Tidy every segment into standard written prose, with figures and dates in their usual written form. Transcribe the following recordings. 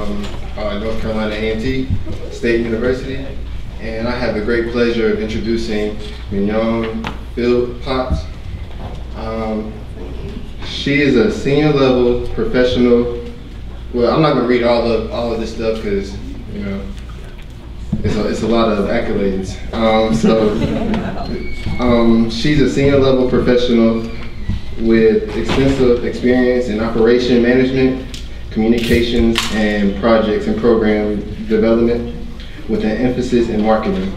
from North Carolina A&T State University, and I have the great pleasure of introducing Mignon Philpott. She is a senior level professional. Well, I'm not going to read all of this stuff because it's a lot of accolades. She's a senior level professional with extensive experience in operation management, communications, and projects and program development with an emphasis in marketing.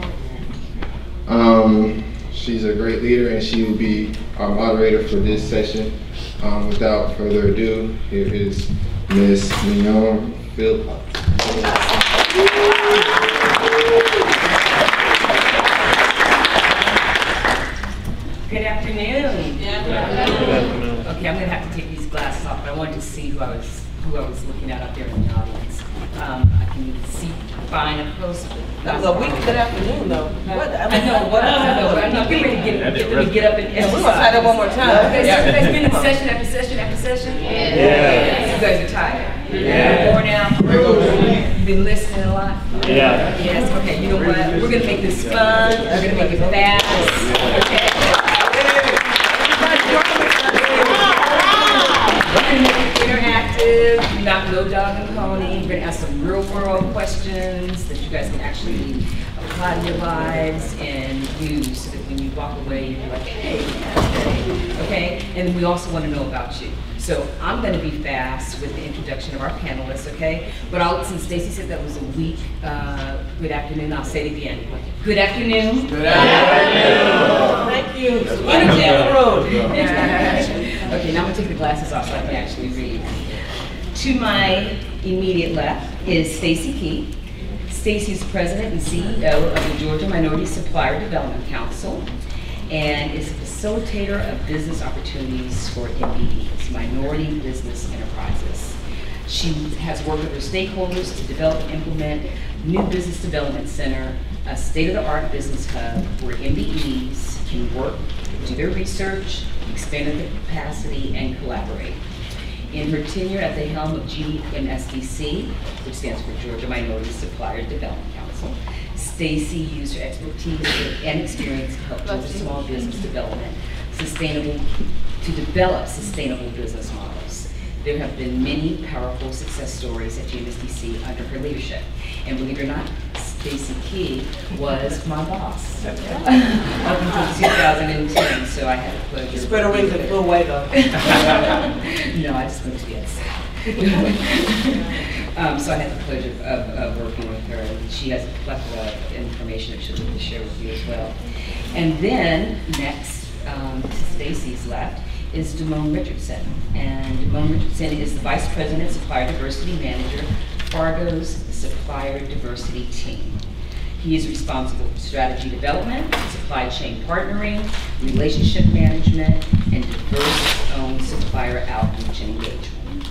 She's a great leader, and she will be our moderator for this session. Without further ado, here is Ms. Mignon Philpott. Good afternoon. Okay, I'm going to have to take these glasses off, but I wanted to see who I was looking at up there in the audience. I can see fine up close. That was a week. Good afternoon, though. I know. I'm not getting ready to get up and we're gonna try that one more time. Okay, so you guys been in session after session after session? Yeah. You guys are tired. Yeah. Worn out. You've been listening a lot. Yeah. Yes. Okay. You know what? We're gonna make this fun. We're gonna make it fast. Okay. Interactive, not no dog and pony. We're going to ask some real world questions that you guys can actually apply to your lives and use so that when you walk away, you're like, hey, okay? And then we also want to know about you. So I'm going to be fast with the introduction of our panelists, okay? But since Stacy said that was a week, good afternoon, I'll say it again. Good afternoon. Good afternoon. Thank you. Energy on the road. Okay, now I'm going to take the glasses off so I can actually read. To my immediate left is Stacy Key. Stacy is president and CEO of the Georgia Minority Supplier Development Council and is a facilitator of business opportunities for MBEs, Minority Business Enterprises. She has worked with her stakeholders to develop and implement New Business Development Center, a state-of-the-art business hub where MBEs can work, do their research, expand their capacity, and collaborate. In her tenure at the helm of GMSDC, which stands for Georgia Minority Supplier Development Council, Stacy used her expertise and experience to help Georgia small business development to develop sustainable business models. There have been many powerful success stories at GMSDC under her leadership. And believe it or not, Stacy Key was my boss up until 2010, so I had the pleasure. Spread her wings and flew away, though. No, I just went to the so I had the pleasure of working with her, and she has a plethora of information that she'll be able to share with you as well. And then next to Stacy's left is Damone Richardson, and Damone Richardson is the Vice President, Supplier Diversity Manager, Fargo's Supplier Diversity Team. He is responsible for strategy development, supply chain partnering, relationship management, and diverse-owned supplier outreach and engagement.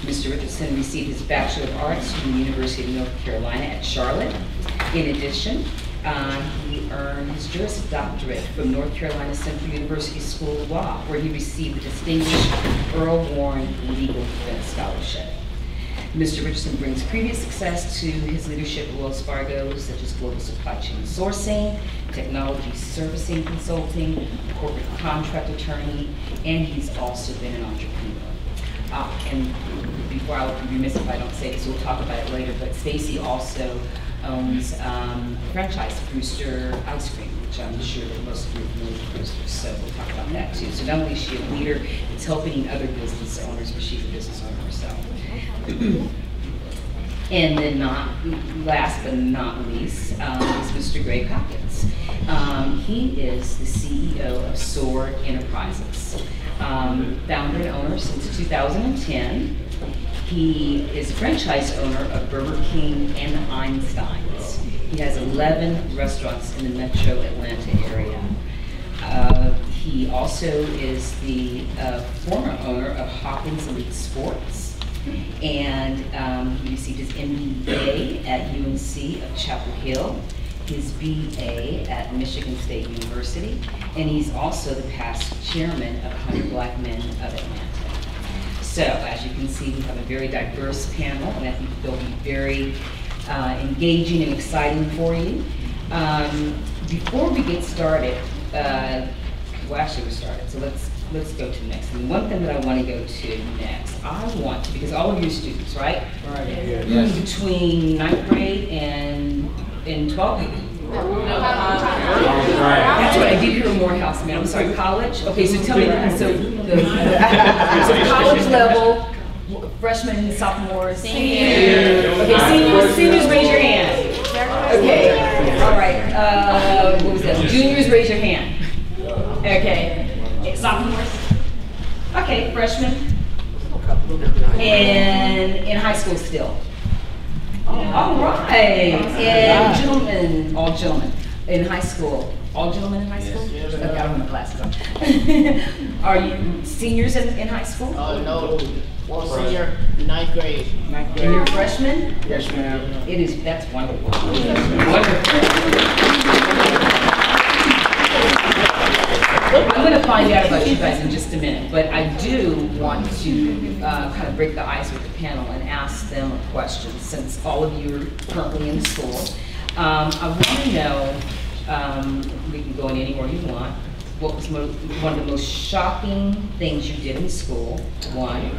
Mr. Richardson received his Bachelor of Arts from the University of North Carolina at Charlotte. In addition, he earned his Juris Doctorate from North Carolina Central University School of Law, where he received the distinguished Earl Warren Legal Defense Scholarship. Mr. Richardson brings previous success to his leadership at Wells Fargo, such as global supply chain sourcing, technology servicing consulting, corporate contract attorney, and he's also been an entrepreneur. And before I would be remiss if I don't say this, we'll talk about it later, but Stacy also owns a franchise, Brewster Ice Cream, which I'm sure that most of you are familiar with Brewster, so we'll talk about that too. So not only is she a leader, it's helping other business owners, but she's a business owner herself. And then last but not least is Mr. Greg Hopkins. He is the CEO of SOAR Enterprises, founder and owner since 2010. He is a franchise owner of Burger King and Einstein's. He has 11 restaurants in the metro Atlanta area. He also is the former owner of Hawkins Elite Sports. And he received his MBA at UNC of Chapel Hill, his BA at Michigan State University, and he's also the past chairman of 100 Black Men of Atlanta. So, as you can see, we have a very diverse panel, and I think they'll be very engaging and exciting for you. Before we get started, well, actually we started, so let's go to the next thing. One thing that I want to go to next, I want to, because all of you are students, right? Right. Yes. Between 9th grade and 12th? Right. That's what I did hear Morehouse, man. I'm sorry, college? Okay, so tell me, so college level, freshmen, sophomores? Seniors. Okay, seniors raise your hand. Okay, all right, what was that? Juniors, raise your hand. Okay, sophomores? Okay, freshmen? And in high school still? All right, and gentlemen, all gentlemen in high school. All gentlemen in high school? Yes. Okay, I don't have my glasses on. Are you seniors in high school? Oh, no. One senior, 9th grade. And you're freshmen? Yes, ma'am. It is, that's wonderful. Wonderful. I'm going to find out about you guys in just a minute, but I do want to kind of break the ice with the panel and ask them a question, since all of you are currently in school. I want to know, we can go in any order you want, what was one of the most shocking things you did in school, one,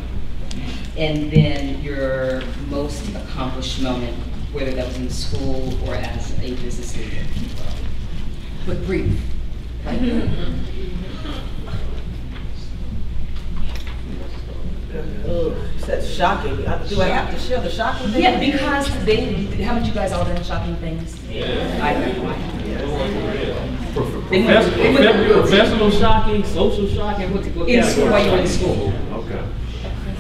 and then your most accomplished moment, whether that was in school or as a business leader. But brief. Oh, that's shocking. Do I have to share the shocking thing? Yeah, because haven't you guys all done shocking things? Yeah. I know. Professional shocking, social shocking, what In school, while you were in school. Okay.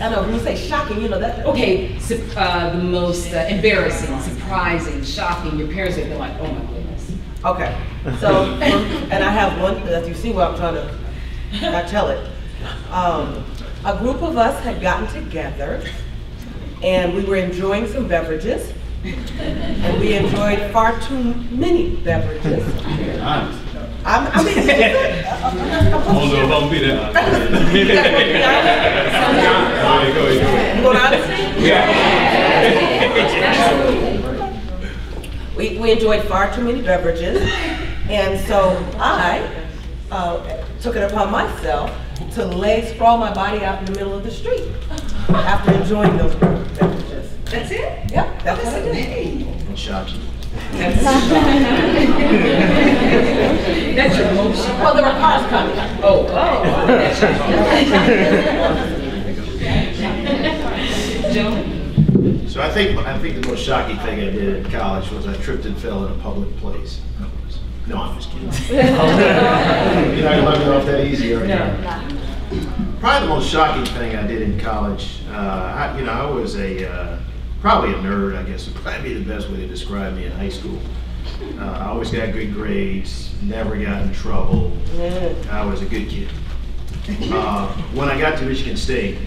I know, when you say shocking, you know that. Okay, the most embarrassing, surprising, shocking, your parents would be like, oh my goodness. Okay, so, and I have one, as you see what I'm trying to not tell it. A group of us had gotten together and we were enjoying some beverages. And we enjoyed far too many beverages. Honest. I mean, I don't know if I'm be that honest. Go ahead. you want honesty? Yeah. We enjoyed far too many beverages, and so I took it upon myself to sprawl my body out in the middle of the street after enjoying those beverages. That's it? Yeah, that's what I did. And shocking. That's your most. Well, there were cars coming. Oh. Gentlemen? So I think the most shocking thing I did in college was I tripped and fell in a public place. No, I'm just kidding. You're not gonna let me off that easy, are you? No. Probably the most shocking thing I did in college. I was probably a nerd, I guess would probably be the best way to describe me in high school. I always got good grades, never got in trouble. I was a good kid. When I got to Michigan State,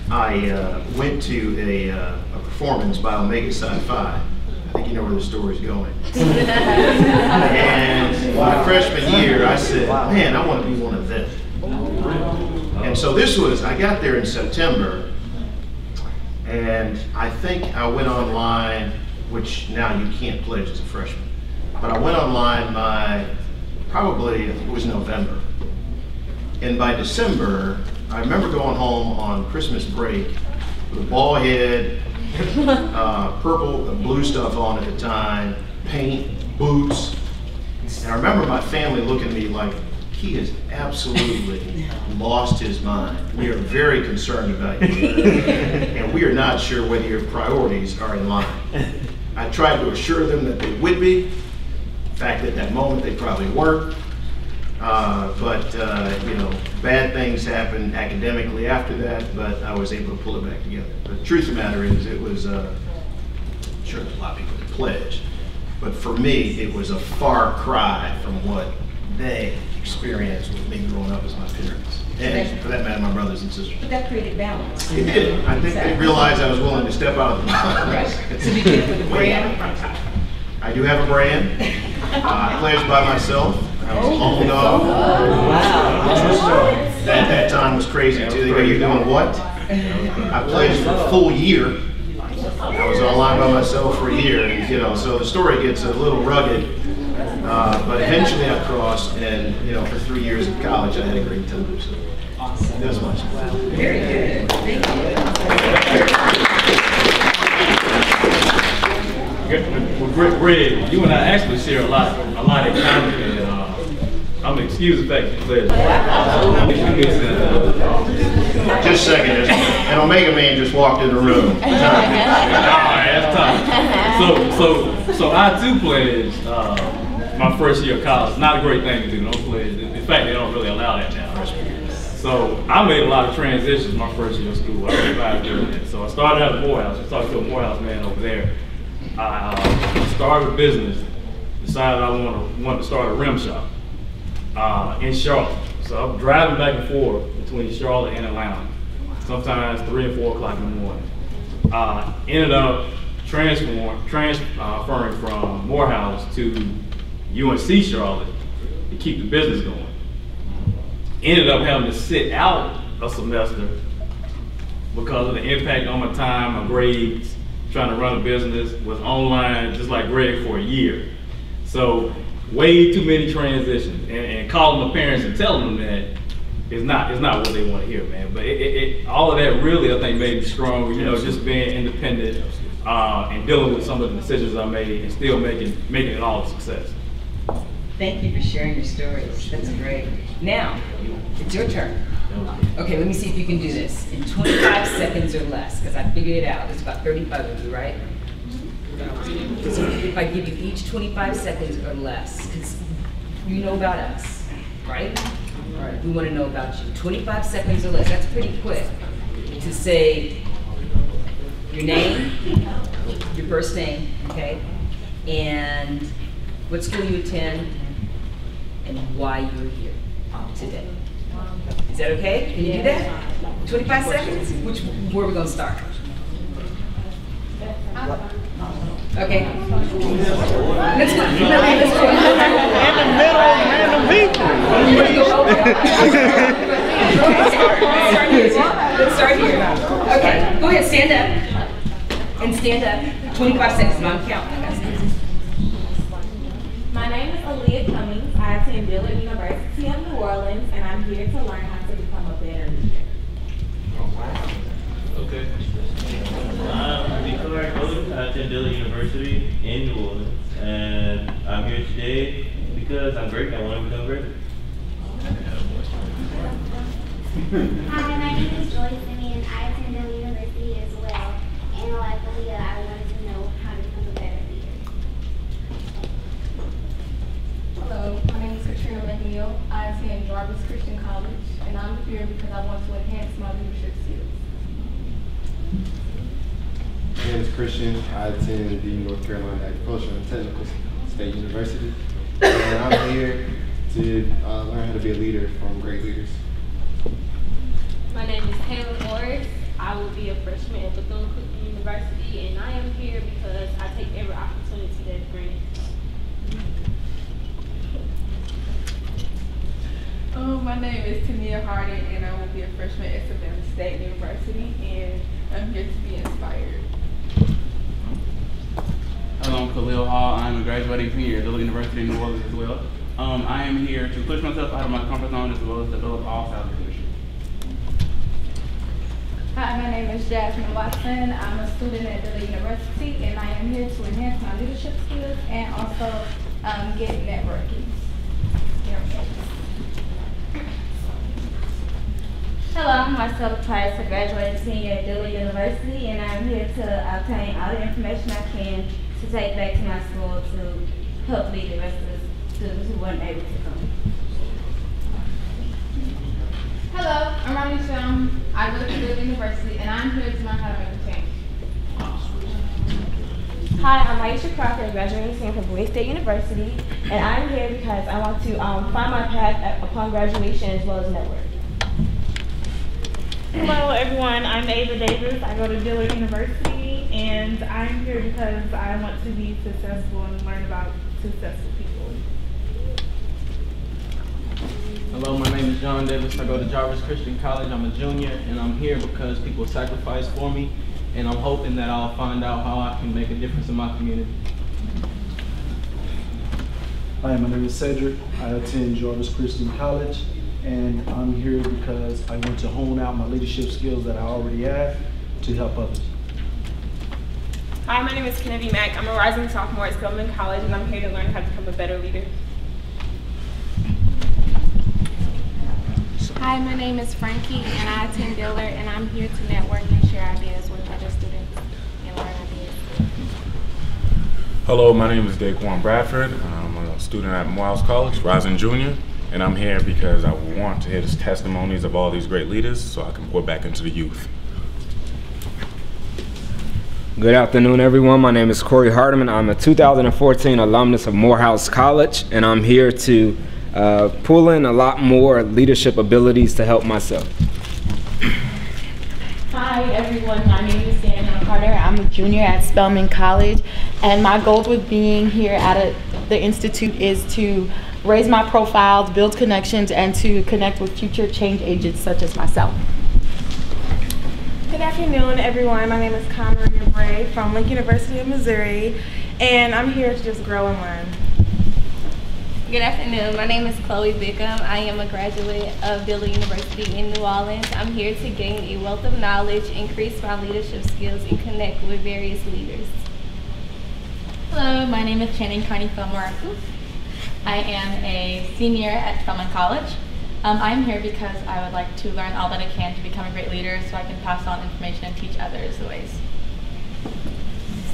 I went to a performance by Omega Psi Phi. I think you know where the story's going. And my freshman year, I said, man, I want to be one of them. And so I got there in September, and I think I went online, which now you can't pledge as a freshman, but I went online by probably, I think it was November. And by December, I remember going home on Christmas break with a bald head, purple and blue stuff on at the time, paint, boots. And I remember my family looking at me like, he has absolutely lost his mind. We are very concerned about you, and we are not sure whether your priorities are in line. I tried to assure them that they would be. In fact, at that moment, they probably weren't. But bad things happened academically after that, but I was able to pull it back together. But the truth of the matter is, it was, sure there's a lot of people that pledge, but for me, it was a far cry from what they experienced with me growing up as my parents. And for that matter, my brothers and sisters. But that created balance. It did. I think they realized I was willing to step out of the box. Right. So we did it with a brand. I do have a brand. I pledged by myself. I was a home dog. At that time was crazy too. They go, you're doing what? I pledged for a full year. I was online by myself for a year, and, you know, so the story gets a little rugged. But eventually I crossed, and, you know, for 3 years of college, I had a great time. So Awesome. that was much. Very good. Thank you. Well, Greg, you and I actually share a lot in common, and I'm gonna excuse the fact you said that. Just a second, an Omega man just walked in the room. That's tough. So I too pledged my first year of college. Not a great thing to do. Don't pledge. In fact, they don't really allow that now. So I made a lot of transitions my first year of school. I really tried doing that. So I started out at Morehouse. I talked to a Morehouse man over there. I started a business. Decided I wanted to start a rim shop in Charlotte. So I'm driving back and forth between Charlotte and Atlanta, sometimes 3 and 4 o'clock in the morning. Ended up transferring from Morehouse to UNC Charlotte to keep the business going. Ended up having to sit out a semester because of the impact on my time, my grades, trying to run a business, was online just like Greg for a year. So way too many transitions, and calling my parents and telling them that is not what they want to hear, man. But all of that really, I think, made me stronger, you know, just being independent and dealing with some of the decisions I made and still making it all a success. Thank you for sharing your stories. That's great. Now, it's your turn. Okay, let me see if you can do this in 25 seconds or less, because I figured it out. There's about 35 of you, right? So if I give you each 25 seconds or less, because you know about us, right? All right, we want to know about you. 25 seconds or less, that's pretty quick. To say your name, your first name, okay? And what school you attend, and why you're here today. Is that okay? Can you do that? 25 seconds? Where are we going to start? Okay. Let's go. In the middle, random people. Let's start here. Okay, go ahead, stand up. And stand up. 25 seconds, Mom, count. My name is Aaliyah Cummings. I attend Dillard University of New Orleans, and I'm here to learn how to become a better leader. Okay. I'm Nicolai Golden. I attend Dillard University in New Orleans, and I'm here today because I'm great and I want to become great. Hi, my name is Joy Simeon. I attend Dillard University as well. And like Aaliyah, I wanted to know how to become a better leader. Hello, my name is Katrina McNeil. I attend Jarvis Christian College, and I'm here because I want to enhance my leadership skills. My name is Christian. I attend the North Carolina Agricultural and Technical State University. And I'm here to learn how to be a leader from great leaders. My name is Taylor Morris. I will be a freshman at Bethune-Cookman University, and I am here because I take every opportunity that's granted. My name is Tania Harding, and I will be a freshman at Savannah State University, and I'm here to be inspired. Hello, I'm Khalil Hall. I'm a graduating senior at Dillard University in New Orleans as well. I am here to push myself out of my comfort zone as well as develop all sides of leadership. Hi, my name is Jasmine Watson. I'm a student at Dillard University, and I am here to enhance my leadership skills and also get networking. Hello, I'm Marcella Price, a graduating senior at Dillard University, and I'm here to obtain all the information I can to take back to my school to help lead the rest of the students who weren't able to come. Hello, I'm Rami Shum. I go to Dillard University, and I'm here to learn how to make a change. Hi, I'm Aisha Crocker, a graduating senior from Bowie State University, and I'm here because I want to find my path upon graduation as well as network. Hello everyone, I'm Ava Davis. I go to Dillard University, and I'm here because I want to be successful and learn about successful people. Hello, my name is John Davis. I go to Jarvis Christian College. I'm a junior, and I'm here because people sacrificed for me, and I'm hoping that I'll find out how I can make a difference in my community. Hi, my name is Cedric. I attend Jarvis Christian College, and I'm here because I want to hone out my leadership skills that I already have to help others. Hi, my name is Kennedy Mack. I'm a rising sophomore at Spelman College, and I'm here to learn how to become a better leader. Hi, my name is Frankie, and I attend Dillard, and I'm here to network and share ideas with other students and learn ideas. Hello, my name is Daquan Bradford. I'm a student at Morehouse College, rising junior, and I'm here because I want to hear the testimonies of all these great leaders so I can pour back into the youth. Good afternoon, everyone. My name is Corey Hardeman. I'm a 2014 alumnus of Morehouse College, and I'm here to pull in a lot more leadership abilities to help myself. Hi everyone, my name is Danielle Carter. I'm a junior at Spelman College, and my goals with being here at the Institute is to raise my profiles, build connections, and to connect with future change agents such as myself. Good afternoon, everyone. My name is Conrad Bray from Lincoln University of Missouri, and I'm here to just grow and learn. Good afternoon. My name is Chloe Bickham. I am a graduate of Dillard University in New Orleans. I'm here to gain a wealth of knowledge, increase my leadership skills, and connect with various leaders. Hello, my name is Channing Carney Filmaraku. I am a senior at Spelman College. I'm here because I would like to learn all that I can to become a great leader so I can pass on information and teach others the ways.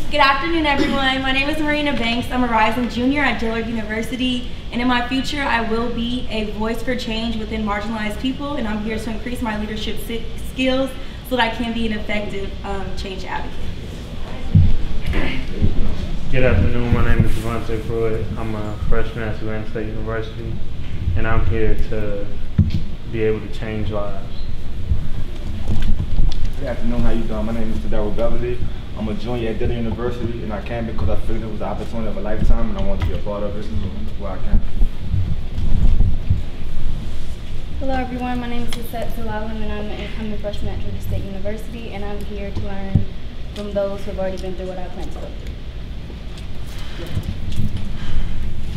Good afternoon, everyone. My name is Marina Banks. I'm a rising junior at Dillard University, and in my future, I will be a voice for change within marginalized people, and I'm here to increase my leadership skills so that I can be an effective change advocate. Good afternoon. My name is Devontae Pruitt. I'm a freshman at Savannah State University, and I'm here to be able to change lives. Good afternoon. How you doing? My name is Tadaro Beverly. I'm a junior at Dillard University, and I came because I figured it was the opportunity of a lifetime, and I want to be a part of it, so that's why I came. Hello everyone, my name is Lisette Sulalam, and I'm an incoming freshman at Georgia State University, and I'm here to learn from those who have already been through what I plan to go through.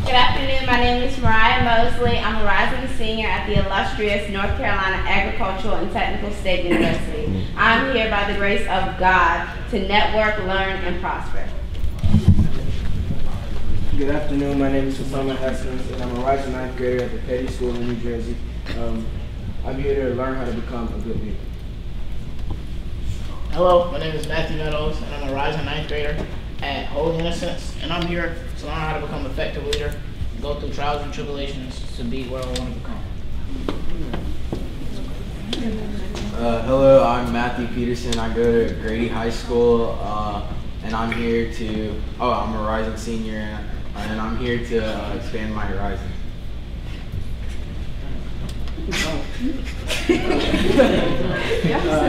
Good afternoon, my name is Mariah Mosley. I'm a rising senior at the illustrious North Carolina Agricultural and Technical State University. I'm here by the grace of God to network, learn, and prosper. Good afternoon, my name is Osama Haskins, and I'm a rising ninth grader at the Petty School in New Jersey. I'm here to learn how to become a good leader. Hello, my name is Matthew Meadows, and I'm a rising ninth grader at Holy Innocents, and I'm here to learn how to become an effective leader, go through trials and tribulations to be where I want to become. Hello, I'm Matthew Peterson. I go to Grady High School, and I'm here to, I'm a rising senior, and I'm here to expand my horizons.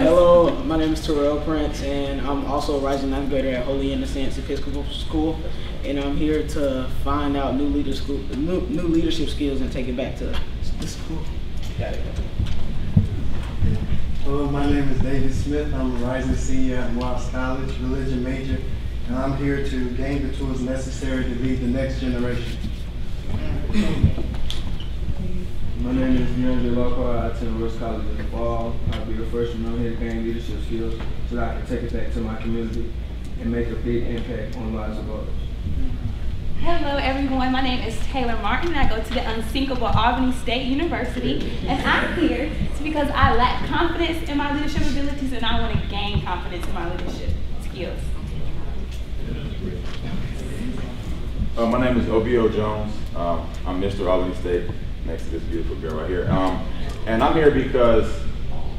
Hello, my name is Terrell Prince, and I'm also a rising ninth grader at Holy Innocents Episcopal School, and I'm here to find out new leadership skills and take it back to the school. Got it. Hello, my name is David Smith. I'm a rising senior at Morehouse College, religion major, and I'm here to gain the tools necessary to lead the next generation. My name is DeAndre Lockhart. I attend Rose College in the fall. I'll be the freshman. I'm here to gain leadership skills so that I can take it back to my community and make a big impact on the lives of others. Hello everyone, my name is Taylor Martin. I go to the unsinkable Albany State University, and I'm here because I lack confidence in my leadership abilities and I want to gain confidence in my leadership skills. My name is Obio Jones. I'm Mr. Albany State, next to this beautiful girl right here. And I'm here because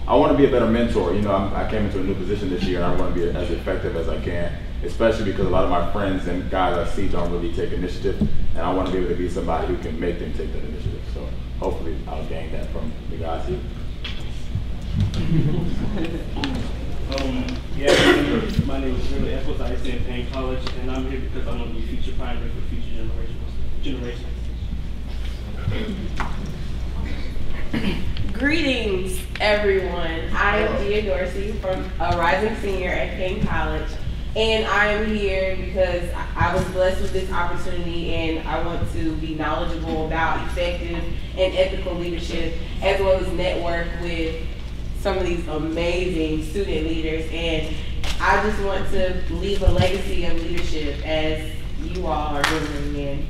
I want to be a better mentor. You know, I came into a new position this year and I want to be as effective as I can, especially because a lot of my friends and guys I see don't really take initiative, and I want to be able to be somebody who can make them take that initiative. So hopefully I'll gain that from the guys here. My name is Shirley Epworth. I attend Payne College, and I'm here because I want to be future pioneer for future generations. Greetings, everyone. I am Gia Dorsey, from a rising senior at Kane College, and I am here because I was blessed with this opportunity, and I want to be knowledgeable about effective and ethical leadership, as well as network with some of these amazing student leaders. And I just want to leave a legacy of leadership as you all are doing, and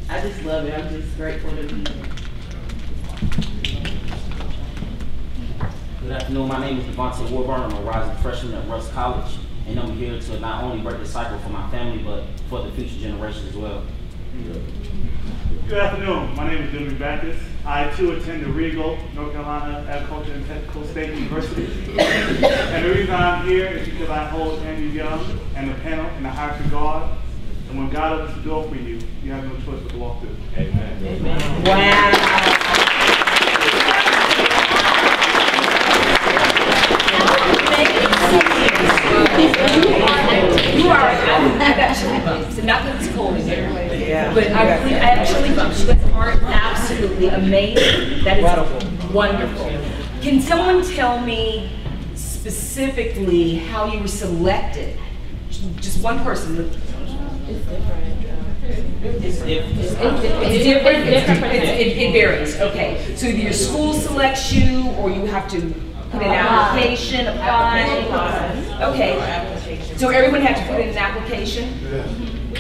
I just love it. I'm just grateful to be here. Good afternoon, my name is Devontae Warburn. I'm a rising freshman at Russ College, and I'm here to not only break the cycle for my family, but for the future generations as well. Good afternoon, my name is Jimmy Baptist. I too attend the Regal, North Carolina Agriculture and Technical State University. And the reason I'm here is because I hold Andrew Young and the panel in the highest regard. And when God opens the door for you, you have no choice but to walk through. Amen. Amen. Wow. You are actually, so not that it's cold in here, but I actually, you guys are absolutely amazing. That is wonderful. Can someone tell me specifically how you were selected? Just one person. It's different. It varies. Okay. So either your school selects you, or you have to put in an application, apply. Okay. So everyone had to put in an application?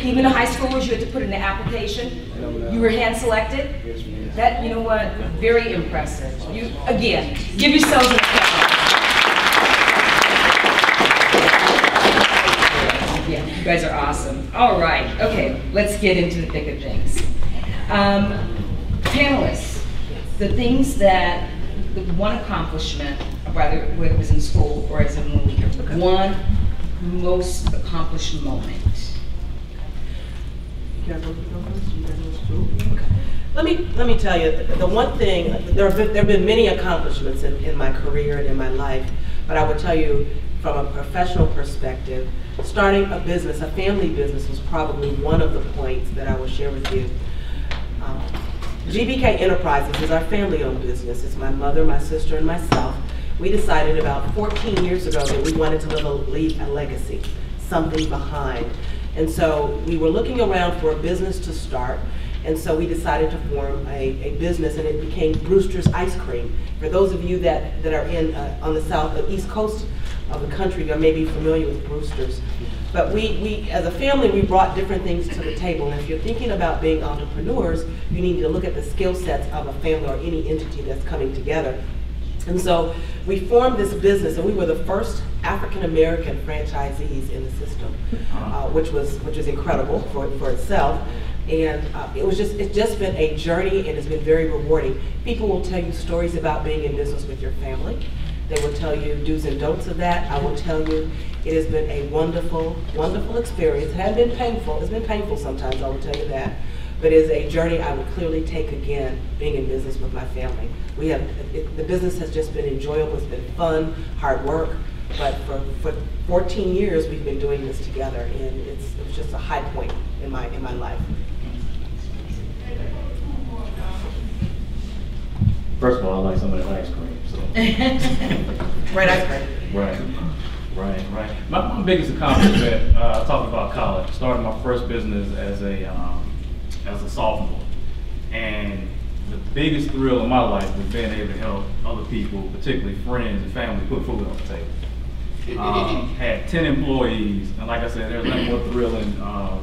Even the high schoolers, you had to put in an application? You were hand selected? That, you know what, very impressive. You, again, give yourselves an applause. Yeah, you guys are awesome. All right, okay, let's get into the thick of things. Panelists, the things that, the one accomplishment, whether it was in school or as a leader, one most accomplished moment. Let me tell you, the one thing, there have been many accomplishments in my career and in my life, but I would tell you from a professional perspective, starting a business, a family business, was probably one of the points that I will share with you. GBK Enterprises is our family-owned business. It's my mother, my sister, and myself. We decided about 14 years ago that we wanted to leave a legacy, something behind. And so we were looking around for a business to start, and so we decided to form a business, and it became Brewster's Ice Cream. For those of you that are on the east coast of the country, you may be familiar with Brewster's. But we, as a family, we brought different things to the table. And if you're thinking about being entrepreneurs, you need to look at the skill sets of a family or any entity that's coming together. And so we formed this business, and we were the first African-American franchisees in the system, which is incredible for itself. And it's just been a journey, and it's been very rewarding. People will tell you stories about being in business with your family. They will tell you do's and don'ts of that. I will tell you it has been a wonderful, wonderful experience. It has been painful. It's been painful sometimes, I will tell you that. But it is a journey I would clearly take again, being in business with my family. The business has just been enjoyable. It's been fun, hard work. But for 14 years, we've been doing this together, and it was just a high point in my life. First of all, I like some of that ice cream. So. Right, ice cream. Right. My biggest accomplishment, talking about college, started my first business as a sophomore, and the biggest thrill of my life was being able to help other people, particularly friends and family, put food on the table. Had 10 employees, and like I said, there's nothing more thrilling.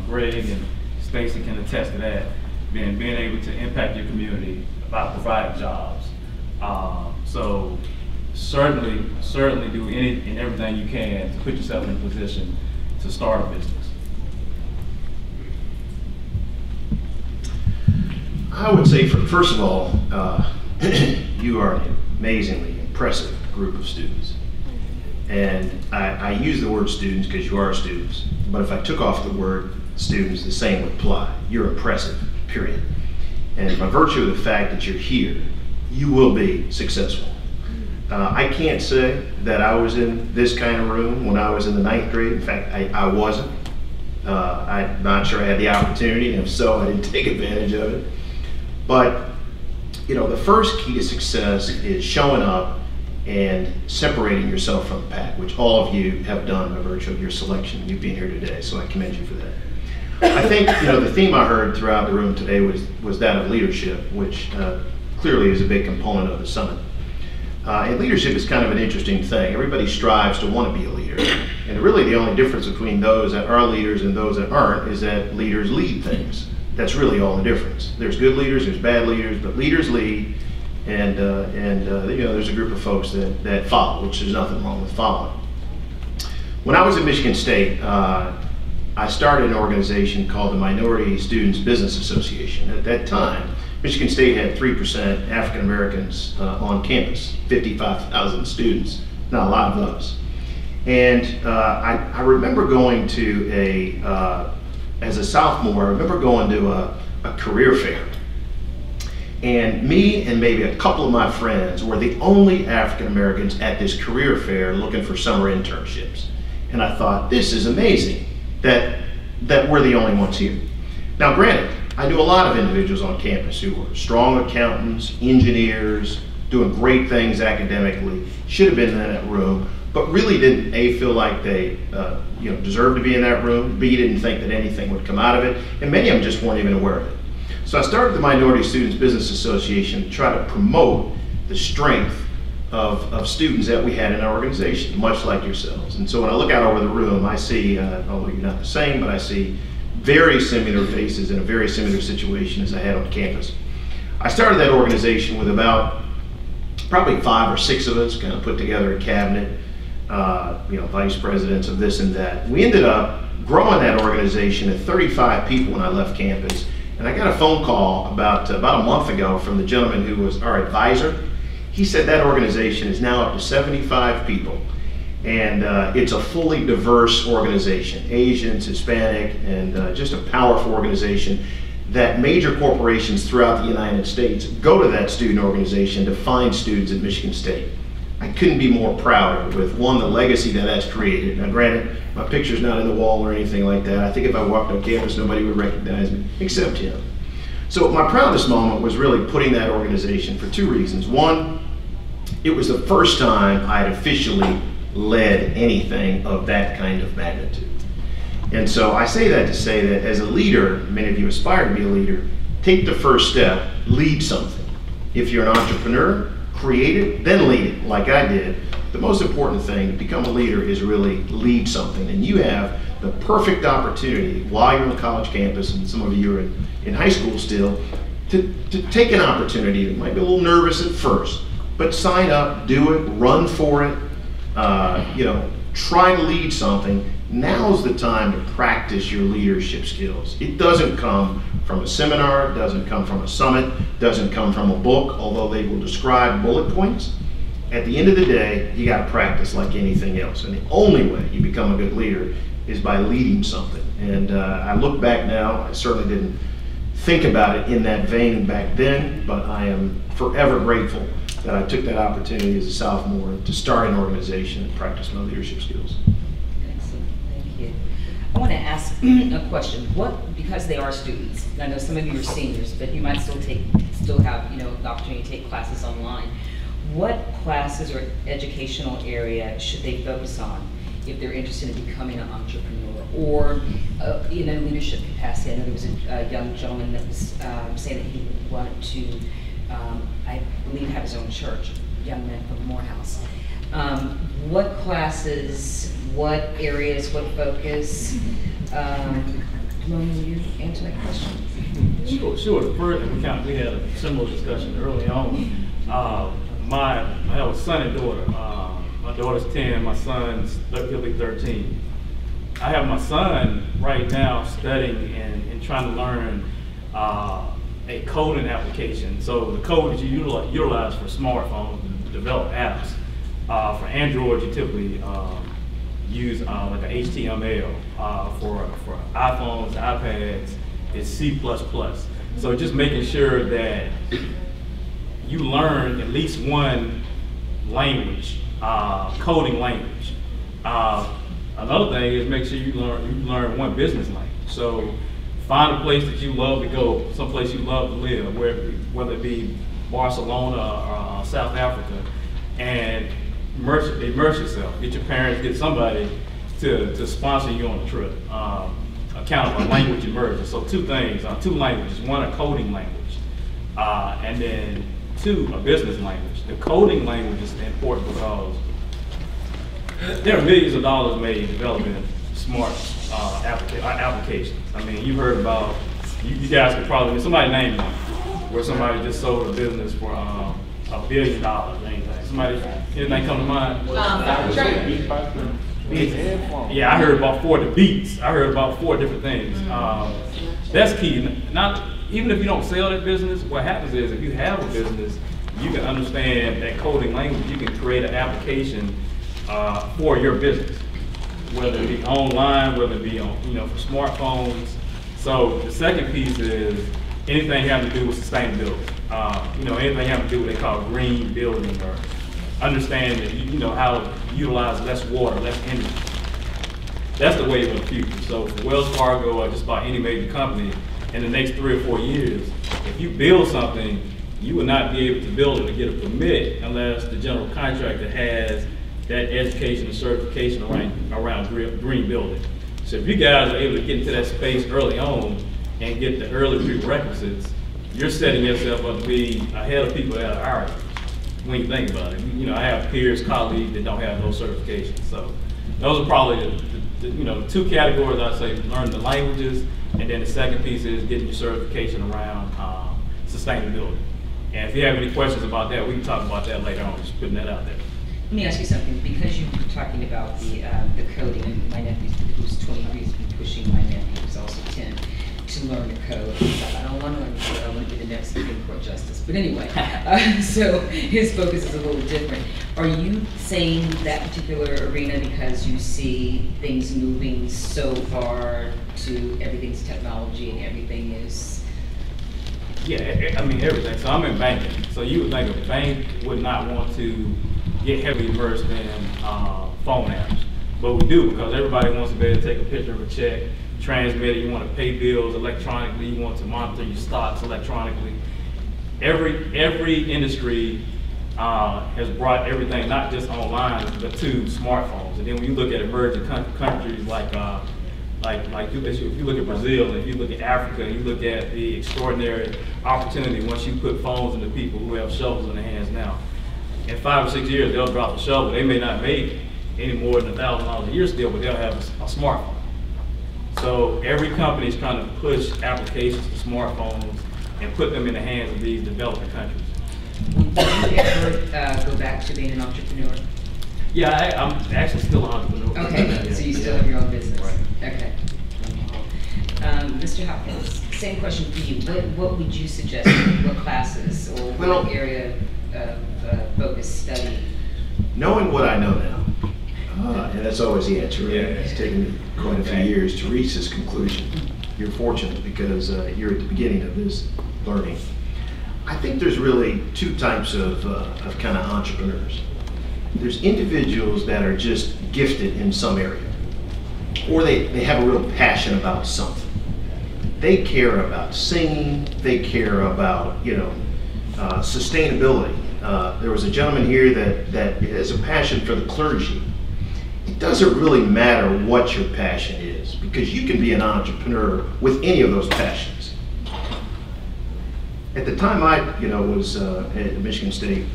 Greg and Stacy can attest to that, being able to impact your community by providing jobs. So certainly do any and everything you can to put yourself in a position to start a business. I would say, first of all, you are an amazingly impressive group of students. And I use the word students because you are students, but if I took off the word students, the same would apply. You're impressive, period. And by virtue of the fact that you're here, you will be successful. I can't say that I was in this kind of room when I was in the 9th grade. In fact, I wasn't. I'm not sure I had the opportunity, and if so, I didn't take advantage of it. But you know, the first key to success is showing up and separating yourself from the pack, which all of you have done by virtue of your selection. You've been here today, so I commend you for that. I think, you know, the theme I heard throughout the room today was that of leadership, which clearly is a big component of the summit. And leadership is kind of an interesting thing. Everybody strives to want to be a leader. And really the only difference between those that are leaders and those that aren't is that leaders lead things. That's really all the difference. There's good leaders, there's bad leaders, but leaders lead, and you know, there's a group of folks that follow, which there's nothing wrong with following. When I was at Michigan State, I started an organization called the Minority Students Business Association. At that time, Michigan State had 3% African Americans on campus, 55,000 students, not a lot of those. And I remember going to as a sophomore, I remember going to a career fair. And me and maybe a couple of my friends were the only African Americans at this career fair looking for summer internships. And I thought, this is amazing that we're the only ones here. Now granted, I knew a lot of individuals on campus who were strong accountants, engineers, doing great things academically, should have been in that room, but really didn't A, feel like they you know, deserved to be in that room, B, didn't think that anything would come out of it, and many of them just weren't even aware of it. So I started the Minority Students Business Association to try to promote the strength of students that we had in our organization, much like yourselves. And so when I look out over the room, I see, although you're not the same, but I see very similar faces in a very similar situation as I had on campus. I started that organization with about probably 5 or 6 of us, kind of put together a cabinet, you know, vice presidents of this and that. We ended up growing that organization to 35 people when I left campus. And I got a phone call about a month ago from the gentleman who was our advisor. He said that organization is now up to 75 people. And it's a fully diverse organization, Asians, Hispanic, and just a powerful organization that major corporations throughout the United States go to that student organization to find students at Michigan State. I couldn't be more proud with, one, the legacy that that's created. Now granted, my picture's not in the wall or anything like that. I think if I walked on campus, nobody would recognize me, except him. So my proudest moment was really putting that organization for 2 reasons. One, it was the first time I had officially led anything of that kind of magnitude. And so I say that to say that as a leader, many of you aspire to be a leader, take the first step, lead something. If you're an entrepreneur, create it, then lead it, like I did. The most important thing to become a leader is really lead something. And you have the perfect opportunity while you're on the college campus, and some of you are in high school still, to take an opportunity that might be a little nervous at first, but sign up, do it, run for it, you know, try to lead something. Now's the time to practice your leadership skills. It doesn't come from a seminar, it doesn't come from a summit, doesn't come from a book, although they will describe bullet points. At the end of the day, you got to practice like anything else. And the only way you become a good leader is by leading something. And I look back now, I certainly didn't think about it in that vein back then, but I am forever grateful that I took that opportunity as a sophomore to start an organization and practice my leadership skills. Excellent, thank you. I want to ask a question. Because they are students, I know some of you are seniors, but you might still have, you know, the opportunity to take classes online. What classes or educational area should they focus on if they're interested in becoming an entrepreneur or in a leadership capacity? I know there was a young gentleman that was saying that he wanted to, I believe, have his own church, a young man from Morehouse. What classes, what areas, what focus? Will you answer that question? Sure. The first, we had a similar discussion early on. I have a son and daughter. My daughter's 10, my son's, he'll be 13. I have my son right now studying and trying to learn a coding application. So the code that you utilize for smartphones and develop apps. For Android, you typically use like an HTML. For iPhones, iPads, it's C++. So just making sure that you learn at least one language, coding language. Another thing is make sure you learn one business language. So find a place that you love to go, someplace you love to live, whether it be Barcelona or South Africa, and immerse yourself. Get your parents, get somebody to sponsor you on the trip. A kind of a language immersion. So two things, two languages. One, a coding language, and then two, a business language. The coding language is important because there are millions of dollars made developing smart applications. I mean, you've heard about, you guys could probably, somebody name one, where somebody just sold a business for $1 billion or anything. Somebody, anything come to mind? Yeah, I heard about 4 Beats. I heard about 4 different things. That's key. Not even if you don't sell that business, what happens is if you have a business, you can understand that coding language. You can create an application for your business, whether it be online, whether it be on for smartphones. So the second piece is anything having to do with sustainability. Anything having to do with what they call green building, or understand that how to utilize less water, less energy. That's the wave of the future. So for Wells Fargo or just about any major company, in the next 3 or 4 years, if you build something, you will not be able to build it or get a permit unless the general contractor has that education and certification around green building. So if you guys are able to get into that space early on and get the early prerequisites, you're setting yourself up to be ahead of people that are our age. When you think about it, I have peers, colleagues that don't have those certifications. So those are probably the 2 categories I'd say: learn the languages, and then the second piece is getting your certification around sustainability. And if you have any questions about that, we can talk about that later on. Just putting that out there. Let me ask you something, because you were talking about the coding, and my nephew who's 23 has been pushing my nephew who's also 10 to learn the code. I don't want to learn the code, I want to be the next Supreme Court justice. But anyway, so his focus is a little different. Are you saying that particular arena because you see things moving so far to everything's technology and everything is? Yeah, I mean everything. So I'm in banking. So you would think a bank would not want to get heavily immersed in phone apps. But we do, because everybody wants to be able to take a picture of a check, transmit it, you want to pay bills electronically, you want to monitor your stocks electronically. Every industry has brought everything, not just online, but to smartphones. And then when you look at emerging countries like if you look at Brazil, if you look at Africa, you look at the extraordinary opportunity once you put phones into people who have shovels in their hands now. In 5 or 6 years, they'll drop the shovel. They may not make any more than $1,000 a year still, but they'll have a smartphone. So every company is trying to push applications to smartphones and put them in the hands of these developing countries. Did you ever go back to being an entrepreneur? Yeah, I'm actually still an entrepreneur. Okay, so you still have your own business. Right. Okay. Mr. Hopkins, same question for you. What would you suggest? What classes or what area of focus study? Knowing what I know now, and that's always the answer, right? It's taken me quite a few years to reach this conclusion. You're fortunate because you're at the beginning of this learning. I think there's really 2 types of kind of entrepreneurs. There's individuals that are just gifted in some area, or they have a real passion about something. They care about singing, they care about, sustainability. There was a gentleman here that has a passion for the clergy. It doesn't really matter what your passion is, because you can be an entrepreneur with any of those passions. At the time I was at Michigan State,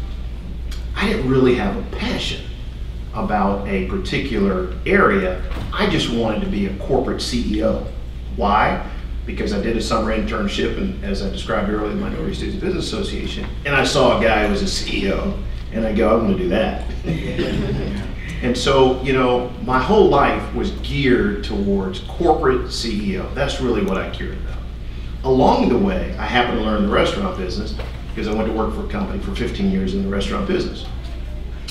I didn't really have a passion about a particular area. I just wanted to be a corporate CEO. Why? Because I did a summer internship, and as I described earlier, the Minority Students Business Association, and I saw a guy who was a CEO, and I go, I'm going to do that. And so, my whole life was geared towards corporate CEO. That's really what I cared about. Along the way, I happened to learn the restaurant business because I went to work for a company for 15 years in the restaurant business.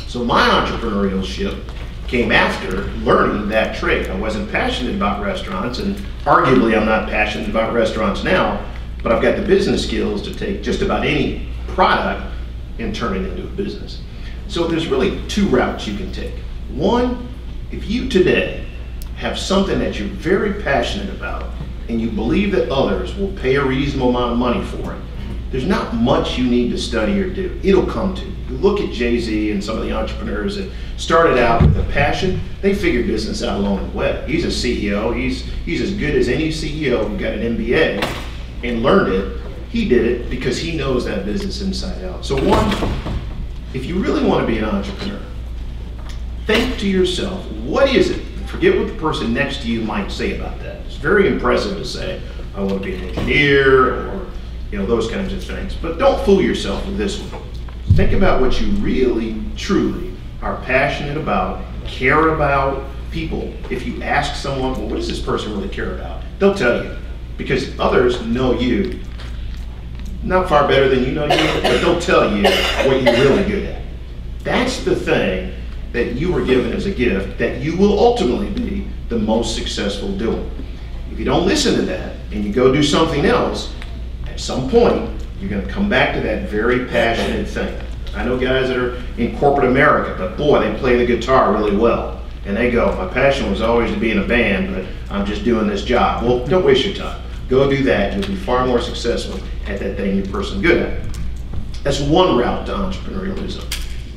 So my entrepreneurship came after learning that trade. I wasn't passionate about restaurants, and arguably I'm not passionate about restaurants now, but I've got the business skills to take just about any product and turn it into a business. So there's really 2 routes you can take. One, if you today have something that you're very passionate about and you believe that others will pay a reasonable amount of money for it, there's not much you need to study or do. It'll come to you. You look at Jay-Z and some of the entrepreneurs that started out with a passion, they figured business out along the way. He's a CEO, he's as good as any CEO who got an MBA and learned it. He did it because he knows that business inside out. So one, if you really want to be an entrepreneur, think to yourself, what is it? Forget what the person next to you might say about that. It's very impressive to say, I want to be an engineer, or those kinds of things. But don't fool yourself with this one. Think about what you really, truly are passionate about, care about. People, if you ask someone, well, what does this person really care about? They'll tell you, because others know you not far better than you know you, but they'll tell you what you're really good at. That's the thing that you were given as a gift that you will ultimately be the most successful doing. If you don't listen to that and you go do something else, at some point, you're going to come back to that very passionate thing. I know guys that are in corporate America, but boy, they play the guitar really well. And they go, my passion was always to be in a band, but I'm just doing this job. Well, don't waste your time. Go do that. You'll be far more successful at that thing you're personally good at. That's one route to entrepreneurialism.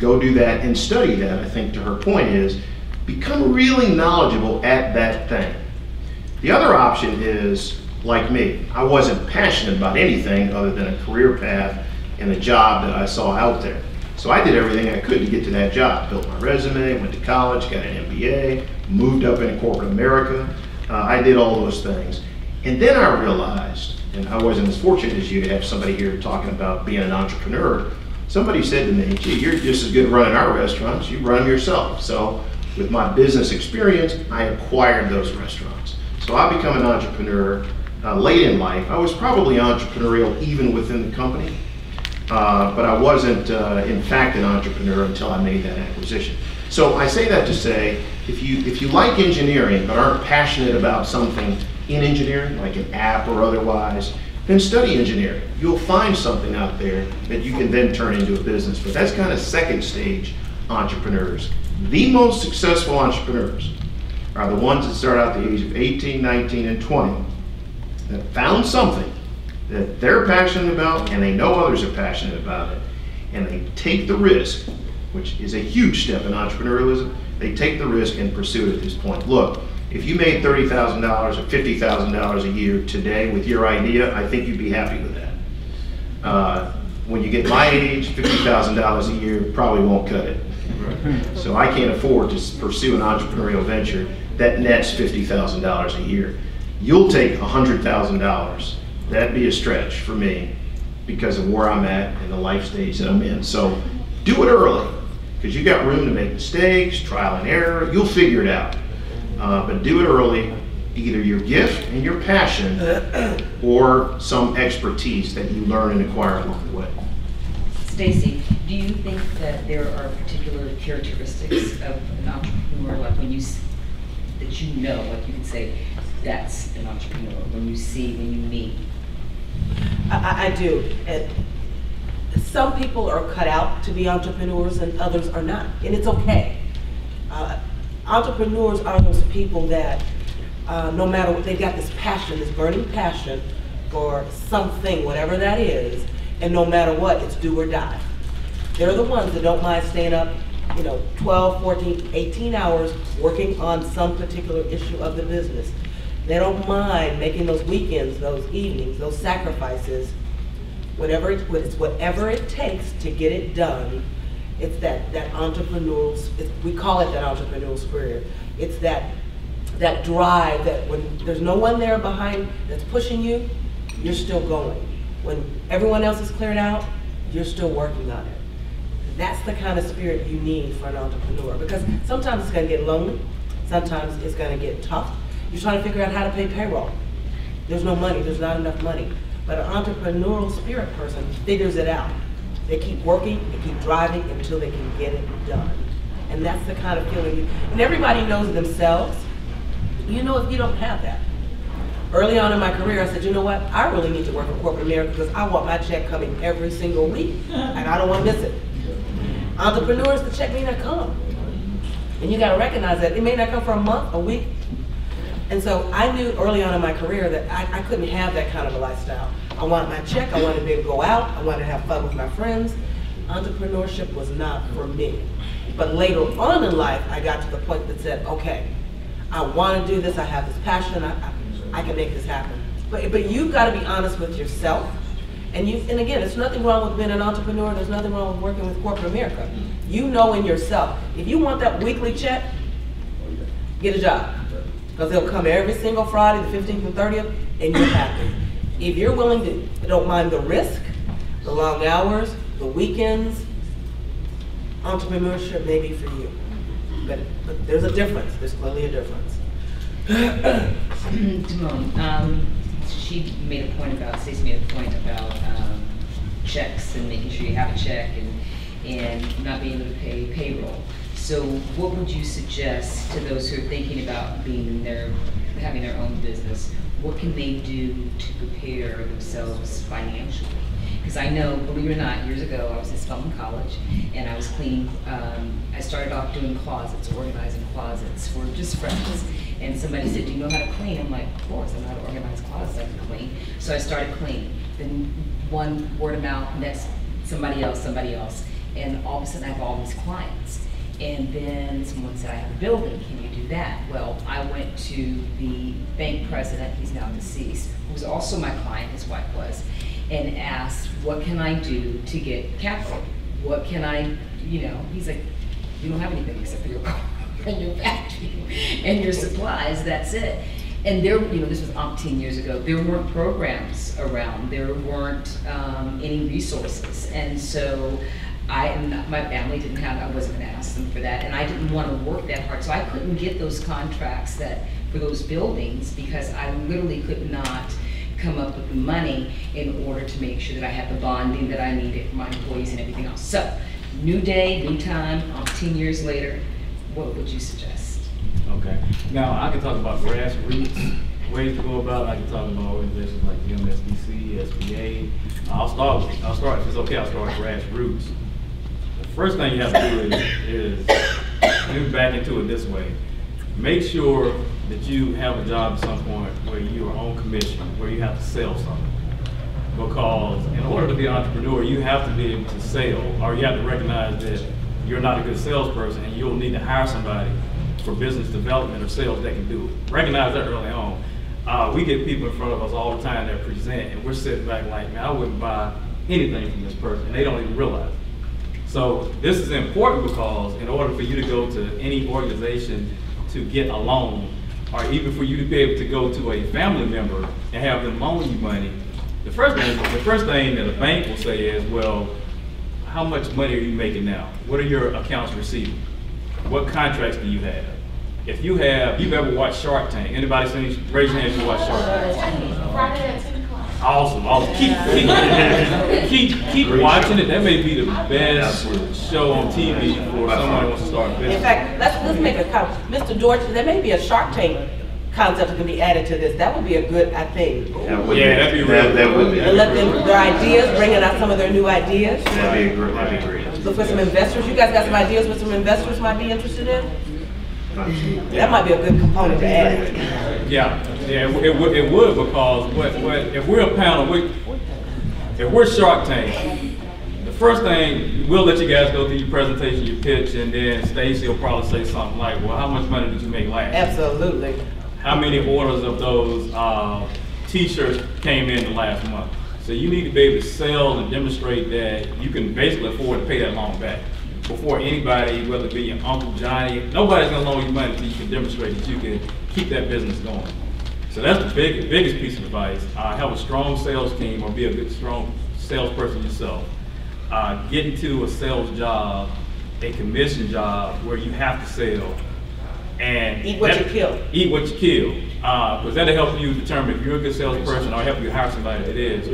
Go do that and study that. I think to her point is, become really knowledgeable at that thing. The other option is, like me, I wasn't passionate about anything other than a career path and a job that I saw out there. So I did everything I could to get to that job. Built my resume, went to college, got an MBA, moved up in corporate America. I did all those things. And then I realized, and I wasn't as fortunate as you to have somebody here talking about being an entrepreneur. Somebody said to me, gee, you're just as good at running our restaurants, you run them yourself. So with my business experience, I acquired those restaurants. So I become an entrepreneur late in life. I was probably entrepreneurial even within the company, but I wasn't in fact an entrepreneur until I made that acquisition. So I say that to say, if you like engineering but aren't passionate about something in engineering, like an app or otherwise, then study engineering. You'll find something out there that you can then turn into a business. But that's kind of second stage entrepreneurs. The most successful entrepreneurs are the ones that start out at the age of 18, 19, and 20 that found something that they're passionate about and they know others are passionate about it, and they take the risk, which is a huge step in entrepreneurialism. They take the risk and pursue it at this point. Look, if you made $30,000 or $50,000 a year today with your idea, I think you'd be happy with that. When you get my age, $50,000 a year probably won't cut it. So I can't afford to pursue an entrepreneurial venture that nets $50,000 a year. You'll take $100,000. That'd be a stretch for me because of where I'm at and the life stage that I'm in. So do it early, because you got room to make mistakes, trial and error. You'll figure it out. But do it early, either your gift and your passion or some expertise that you learn and acquire along the way. Stacy, do you think that there are particular characteristics of an entrepreneur, like when you like you can say, that's an entrepreneur, when you meet? I do. And some people are cut out to be entrepreneurs and others are not, and it's okay. Entrepreneurs are those people that no matter what, they've got this passion, this burning passion for something, whatever that is, and no matter what, it's do or die. They're the ones that don't mind staying up 12, 14, 18 hours working on some particular issue of the business. They don't mind making those weekends, those evenings, those sacrifices, whatever it takes to get it done. It's that entrepreneurial, we call it that entrepreneurial spirit. It's that drive that when there's no one there behind that's pushing you, you're still going. When everyone else is cleared out, you're still working on it. That's the kind of spirit you need for an entrepreneur, because sometimes it's going to get lonely, sometimes it's going to get tough. You're trying to figure out how to pay payroll. There's no money, there's not enough money. But an entrepreneurial spirit person figures it out. They keep working, they keep driving until they can get it done. And that's the kind of feeling and everybody knows themselves. You know if you don't have that. Early on in my career, I said, you know what? I really need to work in corporate America because I want my check coming every single week, and I don't want to miss it. Entrepreneurs, the check may not come. And you got to recognize that. It may not come for a month, a week, And so I knew early on in my career that I couldn't have that kind of a lifestyle. I wanted my check, I wanted to be able to go out, I wanted to have fun with my friends. Entrepreneurship was not for me. But later on in life, I got to the point that said, okay, I want to do this, I have this passion, I can make this happen. But you've got to be honest with yourself. And again, there's nothing wrong with being an entrepreneur, there's nothing wrong with working with corporate America. You know in yourself, if you want that weekly check, get a job. Because they'll come every single Friday, the 15th and 30th, and you're happy. If you're willing to, don't mind the risk, the long hours, the weekends, entrepreneurship may be for you. But there's a difference, there's clearly a difference. Timon, she made a point about, Stacey made a point about checks and making sure you have a check and not being able to pay payroll. So what would you suggest to those who are thinking about having their own business? What can they do to prepare themselves financially? Because I know, believe it or not, years ago I was at Spelman College and I was cleaning, I started off doing closets, organizing closets for just friends. And somebody said, do you know how to clean? I'm like, of course, I know how to organize closets, I can clean. So I started cleaning. Then one word of mouth, next somebody else, and all of a sudden I have all these clients. And then someone said, I have a building, can you do that? Well, I went to the bank president, he's now deceased, who was also my client, his wife was, and asked, what can I do to get capital? What can I, he's like, you don't have anything except for your car and your vacuum and your supplies, that's it. And there, this was umpteen years ago, there weren't programs around, there weren't any resources. And so my family didn't have, I wasn't gonna ask them for that, and I didn't want to work that hard, so I couldn't get those contracts for those buildings because I literally could not come up with the money in order to make sure that I had the bonding that I needed for my employees and everything else. So, new day, new time, 10 years later, what would you suggest? Okay. Now, I can talk about grassroots ways to go about it. I can talk about organizations like the MSBC, SBA. I'll start with grassroots. The first thing you have to do is move back into it this way. Make sure that you have a job at some point where you are on commission, where you have to sell something. Because in order to be an entrepreneur, you have to be able to sell, or you have to recognize that you're not a good salesperson and you'll need to hire somebody for business development or sales that can do it. Recognize that early on. We get people in front of us all the time that present, and we're sitting back like, man, I wouldn't buy anything from this person, and they don't even realize it. So this is important because in order for you to go to any organization to get a loan, or even for you to be able to go to a family member and have them loan you money, the first thing that a bank will say is, well, how much money are you making now? What are your accounts receivable? What contracts do you have? If you've ever watched Shark Tank, anybody seen, raise your hand if you watch Shark Tank. Friday at 10 o'clock. Awesome. Keep watching it. That may be the best show on TV for someone who wants to start a business. In fact, let's make a comment. Mr. George, there may be a Shark Tank concept that can be added to this. That would be a good, I think. That'd be real. That would be. And let them, their ideas, bringing out some of their new ideas. That'd be great. Look for some investors. You guys got some ideas what some investors might be interested in? That might be a good component to add. Yeah, it would because if we're a panel, if we're Shark Tank, the first thing, we'll let you guys go through your presentation, your pitch, and then Stacey will probably say something like, well, how much money did you make last year? Absolutely. How many orders of those t-shirts came in the last month? So you need to be able to sell and demonstrate that you can basically afford to pay that loan back. Before anybody, whether it be your Uncle Johnny, nobody's gonna loan you money until you can demonstrate that you can keep that business going. So that's the biggest piece of advice. Have a strong sales team or be a good, strong salesperson yourself. Get into a sales job, a commission job where you have to sell. And eat what you kill. Eat what you kill. Because that'll help you determine if you're a good salesperson or help you hire somebody that is.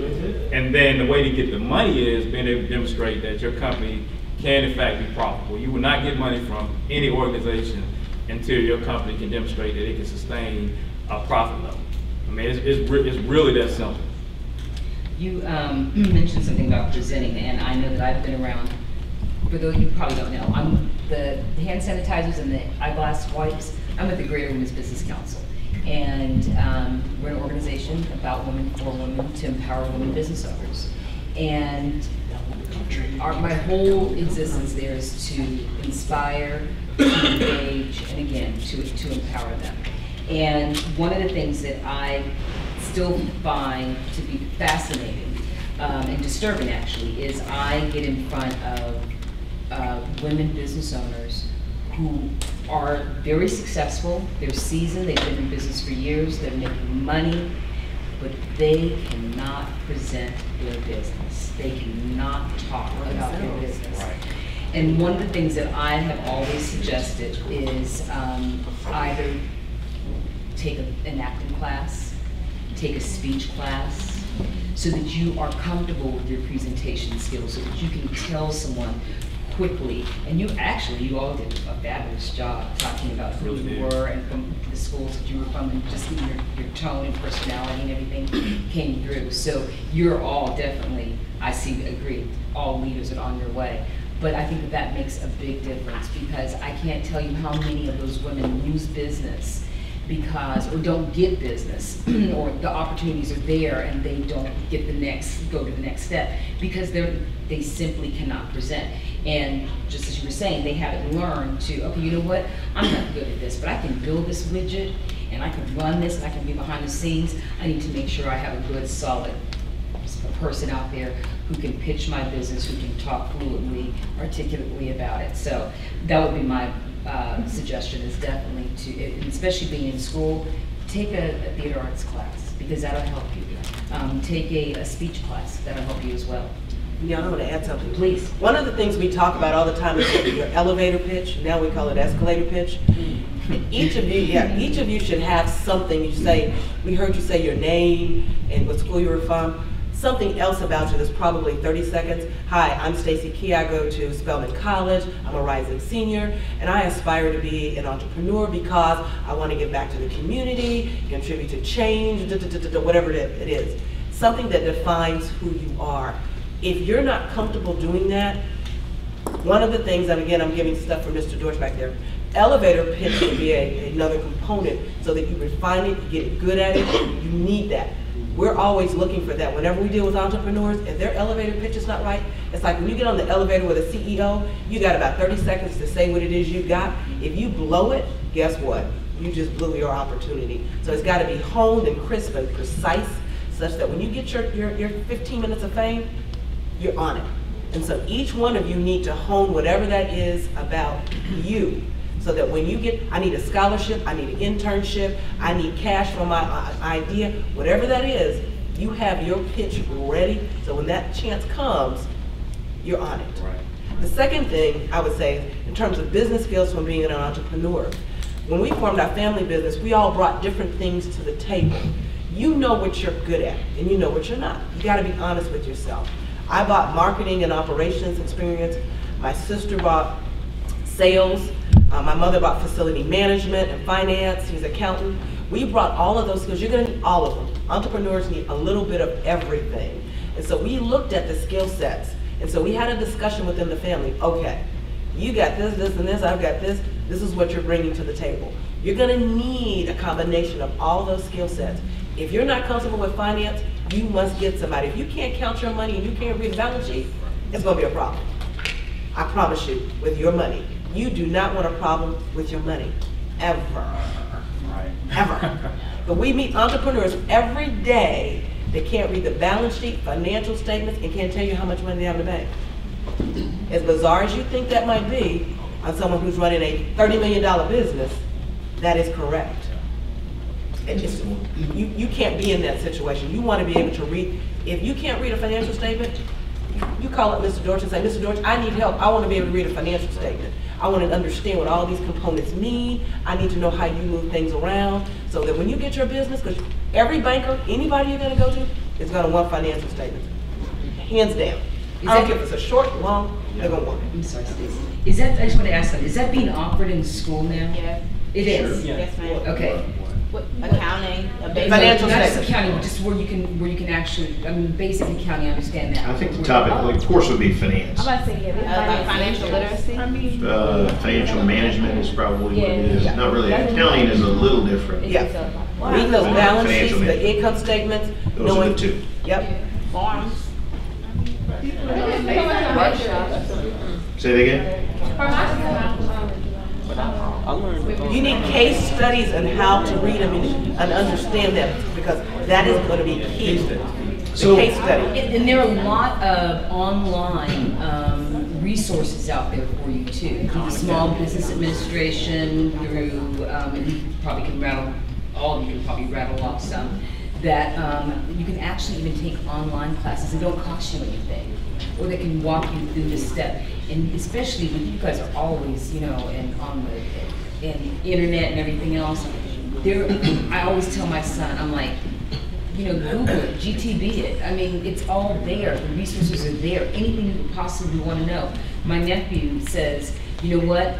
And then the way to get the money is being able to demonstrate that your company can in fact be profitable. You will not get money from any organization until your company can demonstrate that it can sustain a profit level. I mean, it's really that simple. You mentioned something about presenting, and I know that I've been around, for those you probably don't know, I'm the hand sanitizers and the eyeglass wipes, I'm at the Greater Women's Business Council. And we're an organization about women, for women, to empower women business owners. And my whole existence there is to inspire, to engage, and again, to empower them. And one of the things that I still find to be fascinating and disturbing, actually, is I get in front of women business owners who are very successful, they're seasoned, they've been in business for years, they're making money, but they cannot present their business. They cannot talk about their business. And one of the things that I have always suggested is either take an acting class, take a speech class, so that you are comfortable with your presentation skills, so that you can tell someone quickly. And you all did a fabulous job talking about who you were and from the schools that you were from, and just your tone and personality and everything came through. So you're all definitely, I agree, all leaders are on your way. But I think that makes a big difference, because I can't tell you how many of those women lose business because, or don't get business, or the opportunities are there and they don't go to the next step, because they simply cannot present. And just as you were saying, they haven't learned to, okay, you know what, I'm not good at this, but I can build this widget, and I can run this, and I can be behind the scenes. I need to make sure I have a good, solid person out there who can pitch my business, who can talk fluently, articulately about it. So that would be my suggestion, is definitely to, especially being in school, take a theater arts class, because that'll help you. Take a speech class, that'll help you as well. Yeah, I want to add something. Please. One of the things we talk about all the time is your elevator pitch. Now we call it escalator pitch. Each of you should have something. You say, we heard you say your name and what school you were from. Something else about you that's probably 30 seconds. Hi, I'm Stacy Key. I go to Spelman College. I'm a rising senior, and I aspire to be an entrepreneur because I want to give back to the community, contribute to change, whatever it is. Something that defines who you are. If you're not comfortable doing that, one of the things, and again, I'm giving stuff from Mr. Dorsch back there, elevator pitch would be another component so that you refine it, you get good at it. You need that. We're always looking for that. Whenever we deal with entrepreneurs, if their elevator pitch is not right, it's like when you get on the elevator with a CEO, you got about 30 seconds to say what it is you got. If you blow it, guess what? You just blew your opportunity. So it's got to be honed and crisp and precise, such that when you get your 15 minutes of fame, you're on it. And so each one of you need to hone whatever that is about you, so that when you get, I need a scholarship, I need an internship, I need cash for my idea, whatever that is, you have your pitch ready, so when that chance comes, you're on it. Right. The second thing I would say, in terms of business skills from being an entrepreneur, when we formed our family business, we all brought different things to the table. You know what you're good at, and you know what you're not. You gotta be honest with yourself. I bought marketing and operations experience. My sister bought sales. My mother bought facility management and finance. She's an accountant. We brought all of those skills. You're gonna need all of them. Entrepreneurs need a little bit of everything. And so we looked at the skill sets. And so we had a discussion within the family. Okay, you got this, this, and this, I've got this. This is what you're bringing to the table. You're gonna need a combination of all those skill sets. If you're not comfortable with finance, you must get somebody. If you can't count your money and you can't read a balance sheet, it's gonna be a problem. I promise you, with your money. You do not want a problem with your money, ever, right. Ever. But we meet entrepreneurs every day that can't read the balance sheet, financial statements, and can't tell you how much money they have in the bank. As bizarre as you think that might be on someone who's running a $30 million business, that is correct. You can't be in that situation. You want to be able to read. If you can't read a financial statement, you call up Mr. Dorsch and say, Mr. Dorsch, I need help. I want to be able to read a financial statement. I want to understand what all these components mean. I need to know how you move things around, so that when you get your business, because every banker, anybody you're going to go to, is going to want financial statements. Hands down. I don't care if it's a short, long, they're going to want it. I'm sorry, Stacey. Is that, I just want to ask something, is that being offered in school now? Yeah. It is? Sure. Yes, ma'am. Okay. Accounting, financial statements. Not just accounting, just where you can actually, I mean, basic accounting, I understand that. I think the topic, of course, would be finance. I'm about to say, like financial literacy. Financial management is probably what it is. Not really. Accounting is a little different. Yeah. Reading those balance sheets, Financial the management. income statements. Those are knowing- the two. Yep. Farms. Say that again? You need case studies and how to read them and understand them, because that is going to be key. The case study. And there are a lot of online resources out there for you too. Through the Small Business Administration, through, and you probably can rattle, all of you can probably rattle off some, that you can actually even take online classes that don't cost you anything, or they can walk you through the step. And especially when you guys are always, you know, and on the internet and everything else, there, I always tell my son, I'm like, you know, Google it, GTB it. I mean, it's all there. The resources are there. Anything you could possibly want to know. My nephew says, you know what?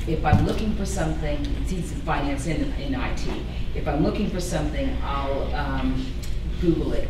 If I'm looking for something, he's in finance and in IT. If I'm looking for something, I'll Google it.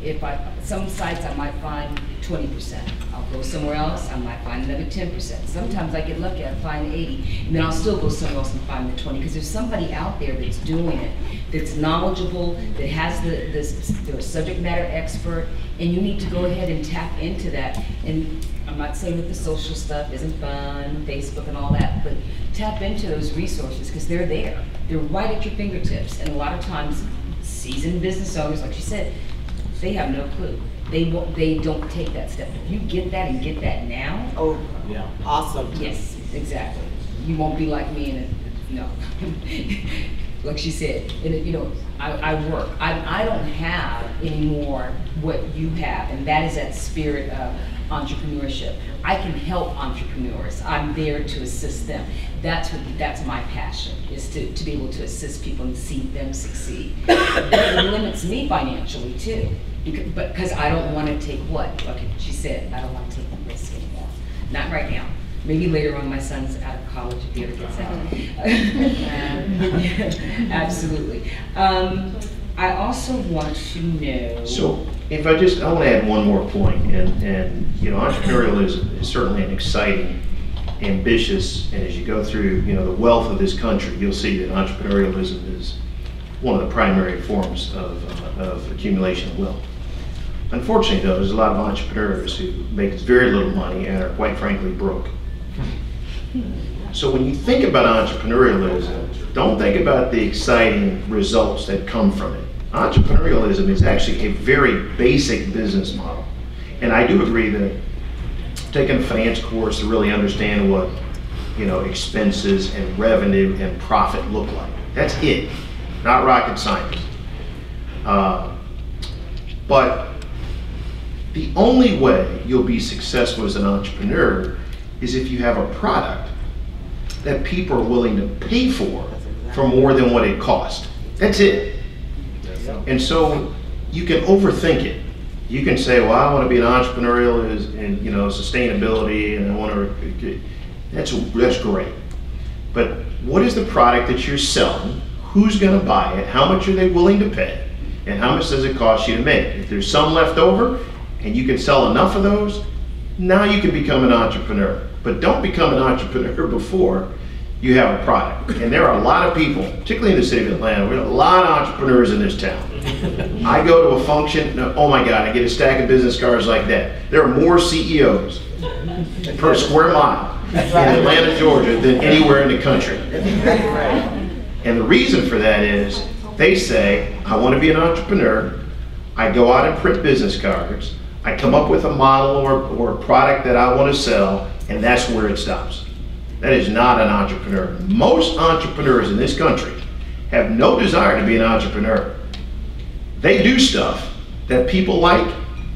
Some sites I might find 20%. I'll go somewhere else, I might find another 10%. Sometimes I get lucky, I find 80, and then I'll still go somewhere else and find the 20, because there's somebody out there that's doing it, that's knowledgeable, that has they're a subject matter expert, and you need to go ahead and tap into that. And I'm not saying that the social stuff isn't fun, Facebook and all that, but tap into those resources, because they're there. They're right at your fingertips, and a lot of times, seasoned business owners, like you said, they have no clue. They don't take that step. If you get that and get that now, oh yeah, awesome. Yes, exactly. You won't be like me and no. Like she said, and you know, I work. I don't have anymore what you have, and that is that spirit of entrepreneurship. I can help entrepreneurs. I'm there to assist them. That's my passion, is to be able to assist people and see them succeed. It limits me financially too, because I don't want to take what? Like she said, I don't want to take the risk anymore. Not right now. Maybe later on, my son's out of college if he ever gets out. Absolutely. I also want to know. So, if I want to add one more point, and you know, entrepreneurialism is certainly an exciting, ambitious, and as you go through, you know, the wealth of this country, you'll see that entrepreneurialism is one of the primary forms of accumulation of wealth. Unfortunately, though, there's a lot of entrepreneurs who make very little money and are quite frankly broke. So when you think about entrepreneurialism, don't think about the exciting results that come from it. Entrepreneurialism is actually a very basic business model. And I do agree that taking a finance course to really understand what, you know, expenses and revenue and profit look like. That's it, not rocket science. But the only way you'll be successful as an entrepreneur is if you have a product that people are willing to pay for more than what it costs. That's it. And so you can overthink it. You can say, well, I want to be an entrepreneurial in, you know, sustainability, and I want to, that's great. But what is the product that you're selling? Who's going to buy it? How much are they willing to pay? And how much does it cost you to make? If there's some left over and you can sell enough of those, now you can become an entrepreneur. But don't become an entrepreneur before you have a product. And there are a lot of people, particularly in the city of Atlanta, we have a lot of entrepreneurs in this town. I go to a function, oh my God, I get a stack of business cards like that. There are more CEOs per square mile in Atlanta, Georgia than anywhere in the country. And the reason for that is they say, I want to be an entrepreneur. I go out and print business cards. I come up with a model or a product that I want to sell, and that's where it stops. That is not an entrepreneur. Most entrepreneurs in this country have no desire to be an entrepreneur. They do stuff that people like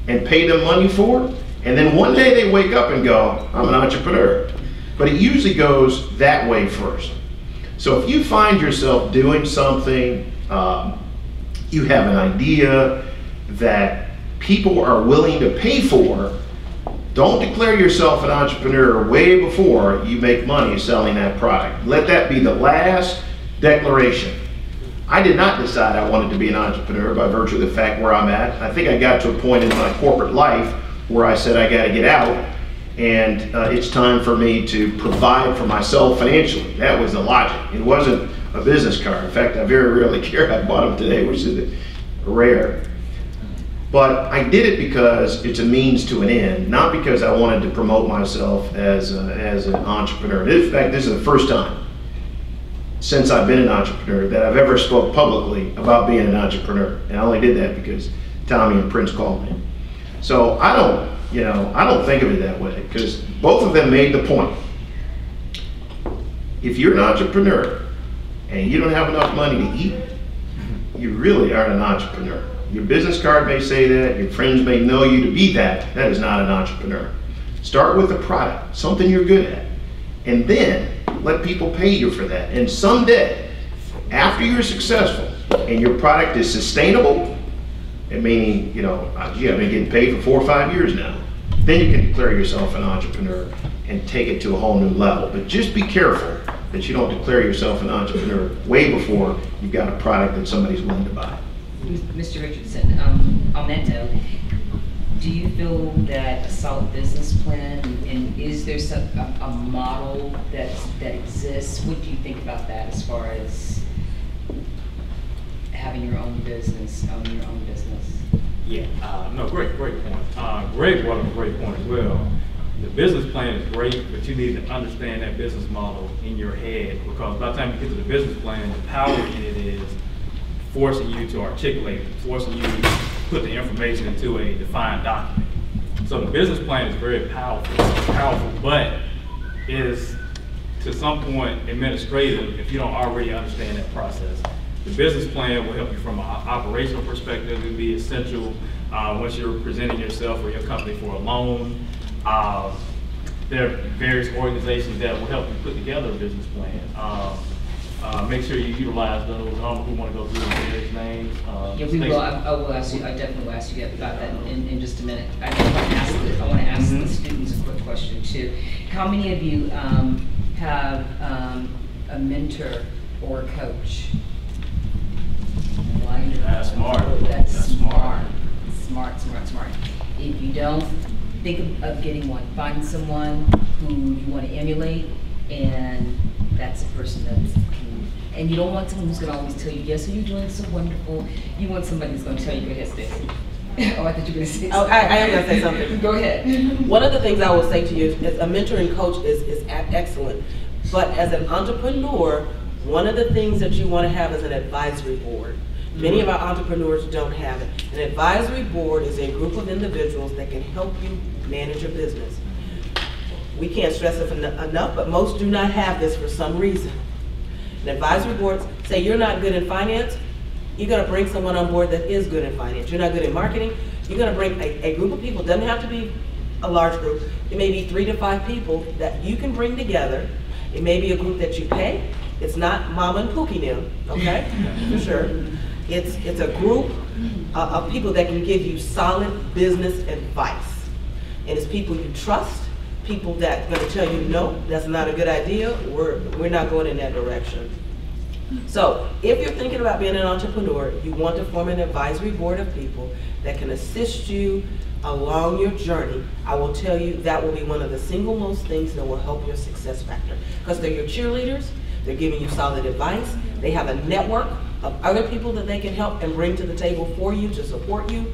and pay them money for, and then one day they wake up and go, I'm an entrepreneur. But it usually goes that way first. So if you find yourself doing something, you have an idea that people are willing to pay for, don't declare yourself an entrepreneur way before you make money selling that product. Let that be the last declaration. I did not decide I wanted to be an entrepreneur by virtue of the fact where I'm at. I think I got to a point in my corporate life where I said I got to get out, and it's time for me to provide for myself financially. That was the logic. It wasn't, a business card. In fact, I very rarely care. I bought them today, which is rare. But I did it because it's a means to an end, not because I wanted to promote myself as an entrepreneur. In fact, this is the first time since I've been an entrepreneur that I've ever spoke publicly about being an entrepreneur. And I only did that because Tommy and Prince called me. So I don't think of it that way, because both of them made the point. If you're an entrepreneur and you don't have enough money to eat, you really aren't an entrepreneur. Your business card may say that, your friends may know you to be that. That is not an entrepreneur. Start with a product, something you're good at, and then let people pay you for that. And someday, after you're successful and your product is sustainable, and meaning, I've been getting paid for 4 or 5 years now, then you can declare yourself an entrepreneur and take it to a whole new level. But just be careful that you don't declare yourself an entrepreneur way before you've got a product that somebody's willing to buy. Mr. Richardson, on that note, do you feel that a solid business plan, and is there a model that exists? What do you think about that as far as having your own business, owning your own business? Yeah, no, great point. Greg brought up a great point as well. The business plan is great, but you need to understand that business model in your head, because by the time you get to the business plan, the power in it is forcing you to articulate it, forcing you to put the information into a defined document. So the business plan is very powerful, but is to some point administrative if you don't already understand that process. The business plan will help you from an operational perspective. It will be essential once you're presenting yourself or your company for a loan. There are various organizations that will help you put together a business plan. Make sure you utilize those. I don't know who want to go through the various names. Yeah, we will. I will ask you. I definitely will ask you about that in just a minute. I want to ask the students a quick question too. How many of you have a mentor or a coach? That's smart. That's smart. Smart. If you don't, think of getting one. Find someone who you want to emulate, and that's a person that's. And you don't want someone who's going to always tell you, yes, you're doing so wonderful. You want somebody who's going to tell you, go ahead, Stacey. Oh, I thought you were going to say something. Oh, I am going to say something. Go ahead. One of the things I will say to you is a mentoring coach is excellent. But as an entrepreneur, one of the things that you want to have is an advisory board. Many of our entrepreneurs don't have it. An advisory board is a group of individuals that can help you manage your business. We can't stress it enough, but most do not have this for some reason. An advisory board, say you're not good in finance, you're going to bring someone on board that is good in finance. You're not good in marketing, you're going to bring a group of people. It doesn't have to be a large group. It may be 3 to 5 people that you can bring together. It may be a group that you pay. It's not Mama and Pookie now, okay? For sure. It's a group of people that can give you solid business advice. And it's people you trust, people that are going to tell you, no, that's not a good idea, we're not going in that direction. So if you're thinking about being an entrepreneur, you want to form an advisory board of people that can assist you along your journey. I will tell you that will be one of the single most things that will help your success factor, because they're your cheerleaders, they're giving you solid advice, they have a network of other people that they can help and bring to the table for you to support you,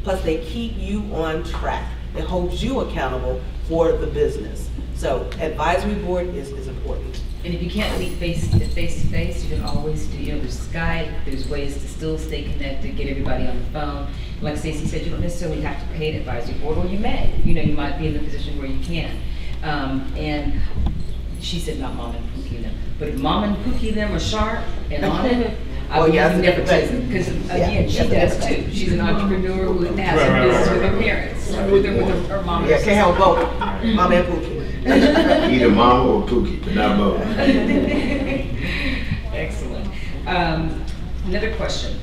plus they keep you on track. It holds you accountable for the business. So advisory board is important. And if you can't meet face to face, you can always do, there's Skype, there's ways to still stay connected, get everybody on the phone. Like Stacey said, you don't necessarily have to pay an advisory board, or you may. You might be in the position where you can. And she said not Mom and Pookie them, but if Mom and Pookie them are sharp and on it, I would never take them. Because again, she does too. She's an entrepreneur who has a business with her parents, with her mom. Yeah, can't help both, Mama and Pookie. Either Mama or Pookie, but not both. Excellent. Another question.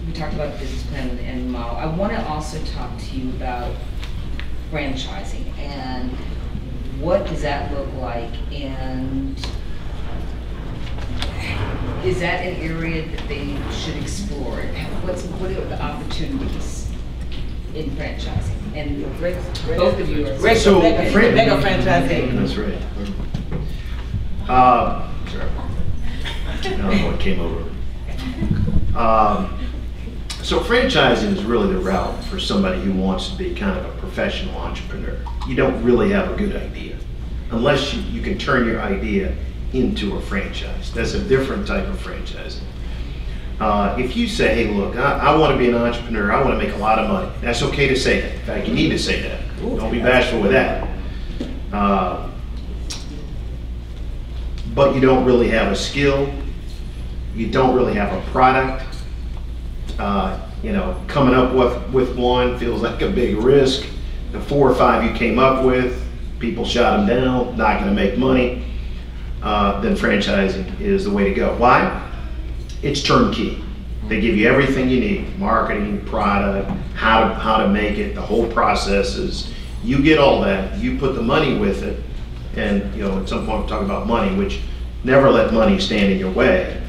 We talked about the business plan and the model. I want to also talk to you about franchising and what does that look like, and is that an area that they should explore? What are the opportunities in franchising? And both of you are so mega franchising. That's right. What came over. So franchising is really the route for somebody who wants to be kind of a professional entrepreneur. You don't really have a good idea unless you can turn your idea into a franchise. That's a different type of franchising. If you say, hey, look, I want to be an entrepreneur, I want to make a lot of money, that's okay to say that. In fact, you need to say that. Don't be bashful with that. But you don't really have a skill, you don't really have a product. Coming up with one feels like a big risk. The 4 or 5 you came up with, people shot them down, not going to make money. Then franchising is the way to go. Why? It's turnkey. They give you everything you need: marketing, product, how to make it, the whole processes. You get all that. You put the money with it, and at some point we'll talk about money, which never let money stand in your way,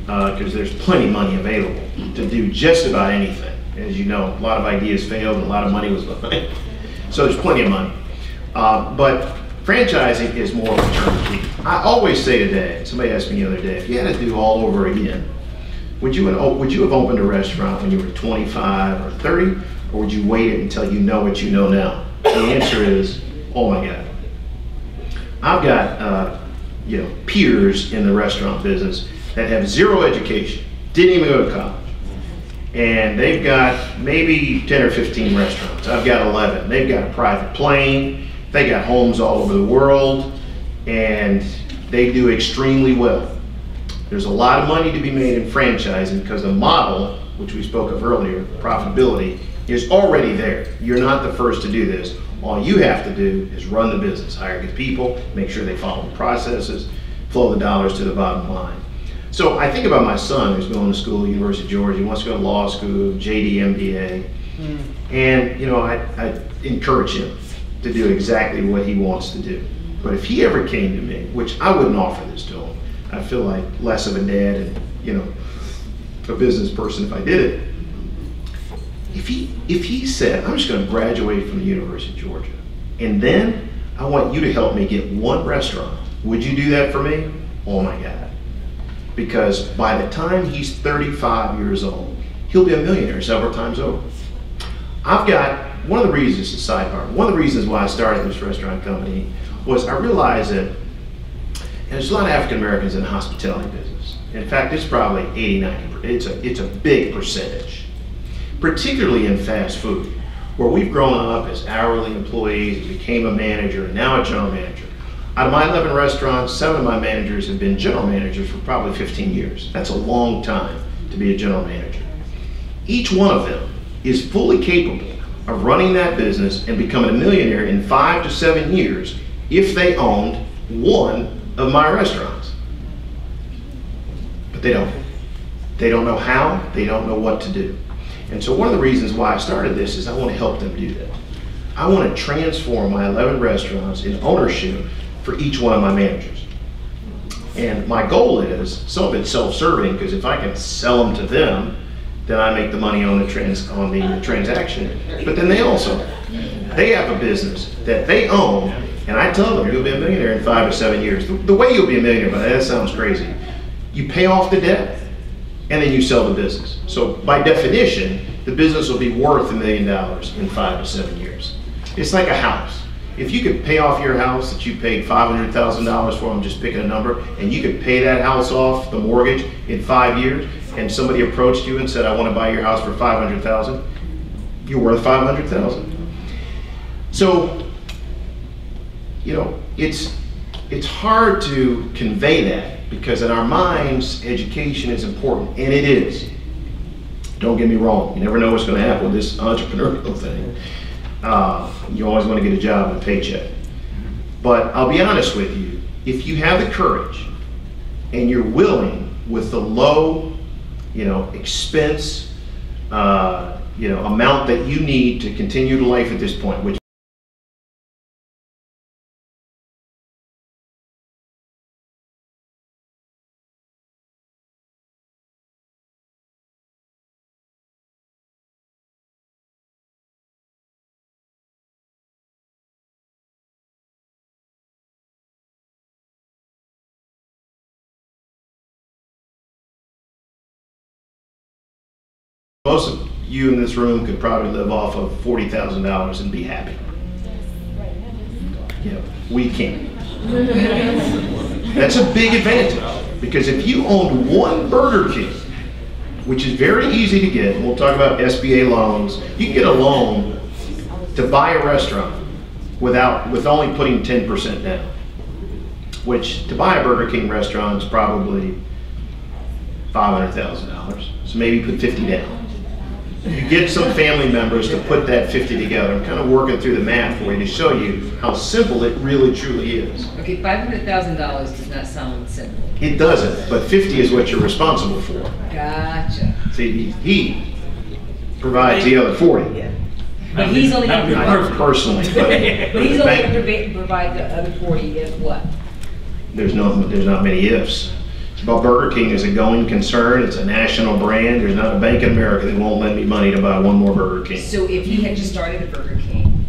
because there's plenty of money available to do just about anything. As you know, a lot of ideas failed and a lot of money was behind. So there's plenty of money. But franchising is more of a turnkey. I always say today, somebody asked me the other day, if you had to do all over again, would you have opened a restaurant when you were 25 or 30, or would you wait until you know what you know now? The answer is, oh my God. I've got peers in the restaurant business that have zero education, didn't even go to college, and they've got maybe 10 or 15 restaurants. I've got 11. They've got a private plane, they got homes all over the world, and they do extremely well. There's a lot of money to be made in franchising because the model, which we spoke of earlier, profitability, is already there. You're not the first to do this. All you have to do is run the business, hire good people, make sure they follow the processes, flow the dollars to the bottom line. So I think about my son who's going to school at University of Georgia. He wants to go to law school, JD, MBA. And I encourage him to do exactly what he wants to do. But if he ever came to me, which I wouldn't offer this to him, I feel like less of a dad and a business person if I did it. If he said, I'm just going to graduate from the University of Georgia, and then I want you to help me get one restaurant, would you do that for me? Oh my God. Because by the time he's 35 years old, he'll be a millionaire several times over. One of the reasons, a sidebar, one of the reasons why I started this restaurant company was I realized that there's a lot of African Americans in the hospitality business. In fact, it's probably 80-90%. It's a big percentage, particularly in fast food, where we've grown up as hourly employees, became a manager, and now a general manager. Out of my 11 restaurants, 7 of my managers have been general managers for probably 15 years. That's a long time to be a general manager. Each one of them is fully capable of running that business and becoming a millionaire in 5 to 7 years if they owned one of my restaurants. But they don't. They don't know how, they don't know what to do. And so one of the reasons why I started this is I want to help them do that. I want to transform my 11 restaurants in ownership for each one of my managers. And my goal is, some of it's self-serving, because if I can sell them to them, then I make the money on the transaction. But then they have a business that they own, and I tell them, you'll be a millionaire in 5 to 7 years. The way you'll be a millionaire, but that sounds crazy. You pay off the debt, and then you sell the business. So by definition, the business will be worth $1 million in 5 to 7 years. It's like a house. If you could pay off your house that you paid $500,000 for, I'm just picking a number, and you could pay that house off, the mortgage, in 5 years, and somebody approached you and said, I want to buy your house for $500,000, you're worth $500,000. So, it's hard to convey that, because in our minds, education is important, and it is. Don't get me wrong, you never know what's going to happen with this entrepreneurial thing. You always want to get a job and a paycheck. But I'll be honest with you, if you have the courage and you're willing with the low, expense, amount that you need to continue to life at this point, which Most of you in this room could probably live off of $40,000 and be happy. Yeah, we can't. That's a big advantage, because if you owned one Burger King, which is very easy to get, and we'll talk about SBA loans, you can get a loan to buy a restaurant with only putting 10% down, which to buy a Burger King restaurant is probably $500,000. So maybe put 50 down. You get some family members to put that 50 together. I'm kind of working through the math for you to show you how simple it really truly is. Okay, $500,000 does not sound simple. It doesn't, but 50 is what you're responsible for. Gotcha. See, he provides the other 40. Yeah. But he's only going to Not personally, but he's only going to provide the other 40 if what? There's not many ifs. But Burger King is a going concern. It's a national brand. There's not a bank in America that won't lend me money to buy one more Burger King. So if he had just started a Burger King,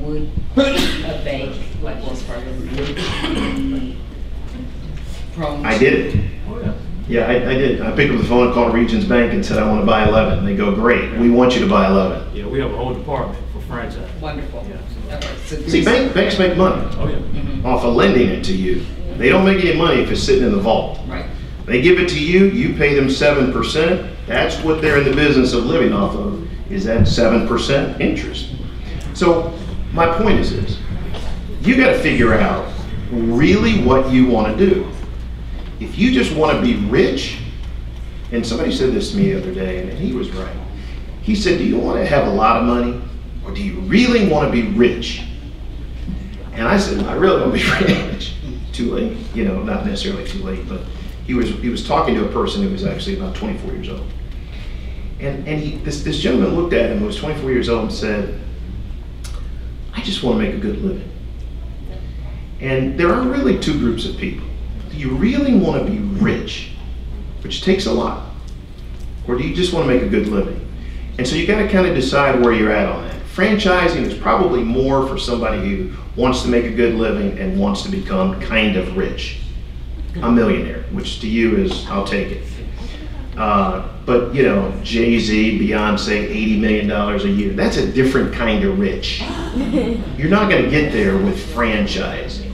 would a bank like Wells Fargo be prone? I did it. Yeah, I did. I picked up the phone and called Regions Bank and said, I want to buy 11. And they go, great. We want you to buy 11. Yeah, we have a whole department for franchise. Wonderful. Yeah. Okay, so See, banks make money off of lending it to you. They don't make any money if it's sitting in the vault. Right. They give it to you, you pay them 7%. That's what they're in the business of living off of, is that 7% interest. So my point is this, you got to figure out really what you want to do. If you just want to be rich, and somebody said this to me the other day, and he was right. He said, do you want to have a lot of money, or do you really want to be rich? And I said, I really want to be rich. Too late, you know, not necessarily too late, but he was talking to a person who was actually about 24 years old. And this gentleman looked at him who was 24 years old and said, I just want to make a good living. And there are really two groups of people. Do you really want to be rich, which takes a lot, or do you just want to make a good living? And so you got to kind of decide where you're at on that. Franchising is probably more for somebody who wants to make a good living and wants to become kind of rich. A millionaire, which to you is, I'll take it. But you know, Jay-Z, Beyonce, $80 million a year, that's a different kind of rich. You're not gonna get there with franchising.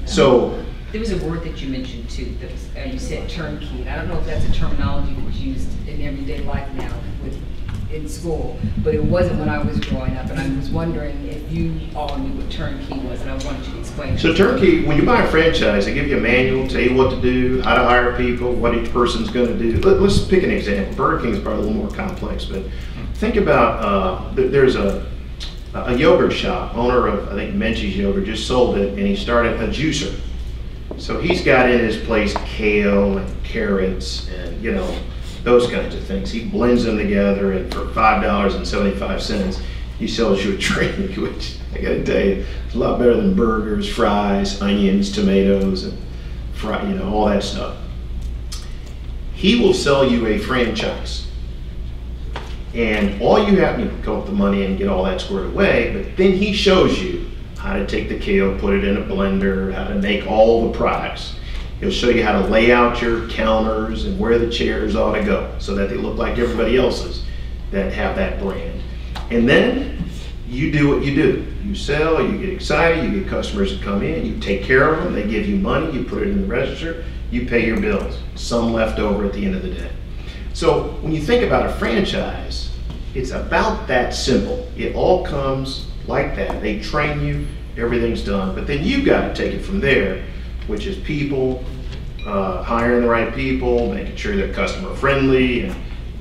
So, there was a word that you mentioned too, that was, you said turnkey, and I don't know if that's a terminology that's used in everyday life now in school, but it wasn't when I was growing up, and I was wondering if you all knew what turnkey was, and I wanted you to explain. So turnkey, when you buy a franchise, they give you a manual, tell you what to do, how to hire people, what each person's gonna do. Let's pick an example. Burger King is probably a little more complex, but think about, there's a yogurt shop, owner of, I think, Menchie's Yogurt, just sold it, and he started a juicer. So he's got in his place kale and carrots and, you know, those kinds of things. He blends them together, and for $5.75, he sells you a drink, which I gotta tell you, it's a lot better than burgers, fries, onions, tomatoes, and all that stuff. He will sell you a franchise. And all you have to come up with the money and get all that squared away, but then he shows you how to take the kale, put it in a blender, how to make all the products. He'll show you how to lay out your counters and where the chairs ought to go so that they look like everybody else's that have that brand. And then you do what you do. You sell, you get excited, you get customers to come in, you take care of them, they give you money, you put it in the register, you pay your bills, some left over at the end of the day. So when you think about a franchise, it's about that simple. It all comes like that. They train you, everything's done, but then you've got to take it from there, which is people, hiring the right people, making sure they're customer friendly,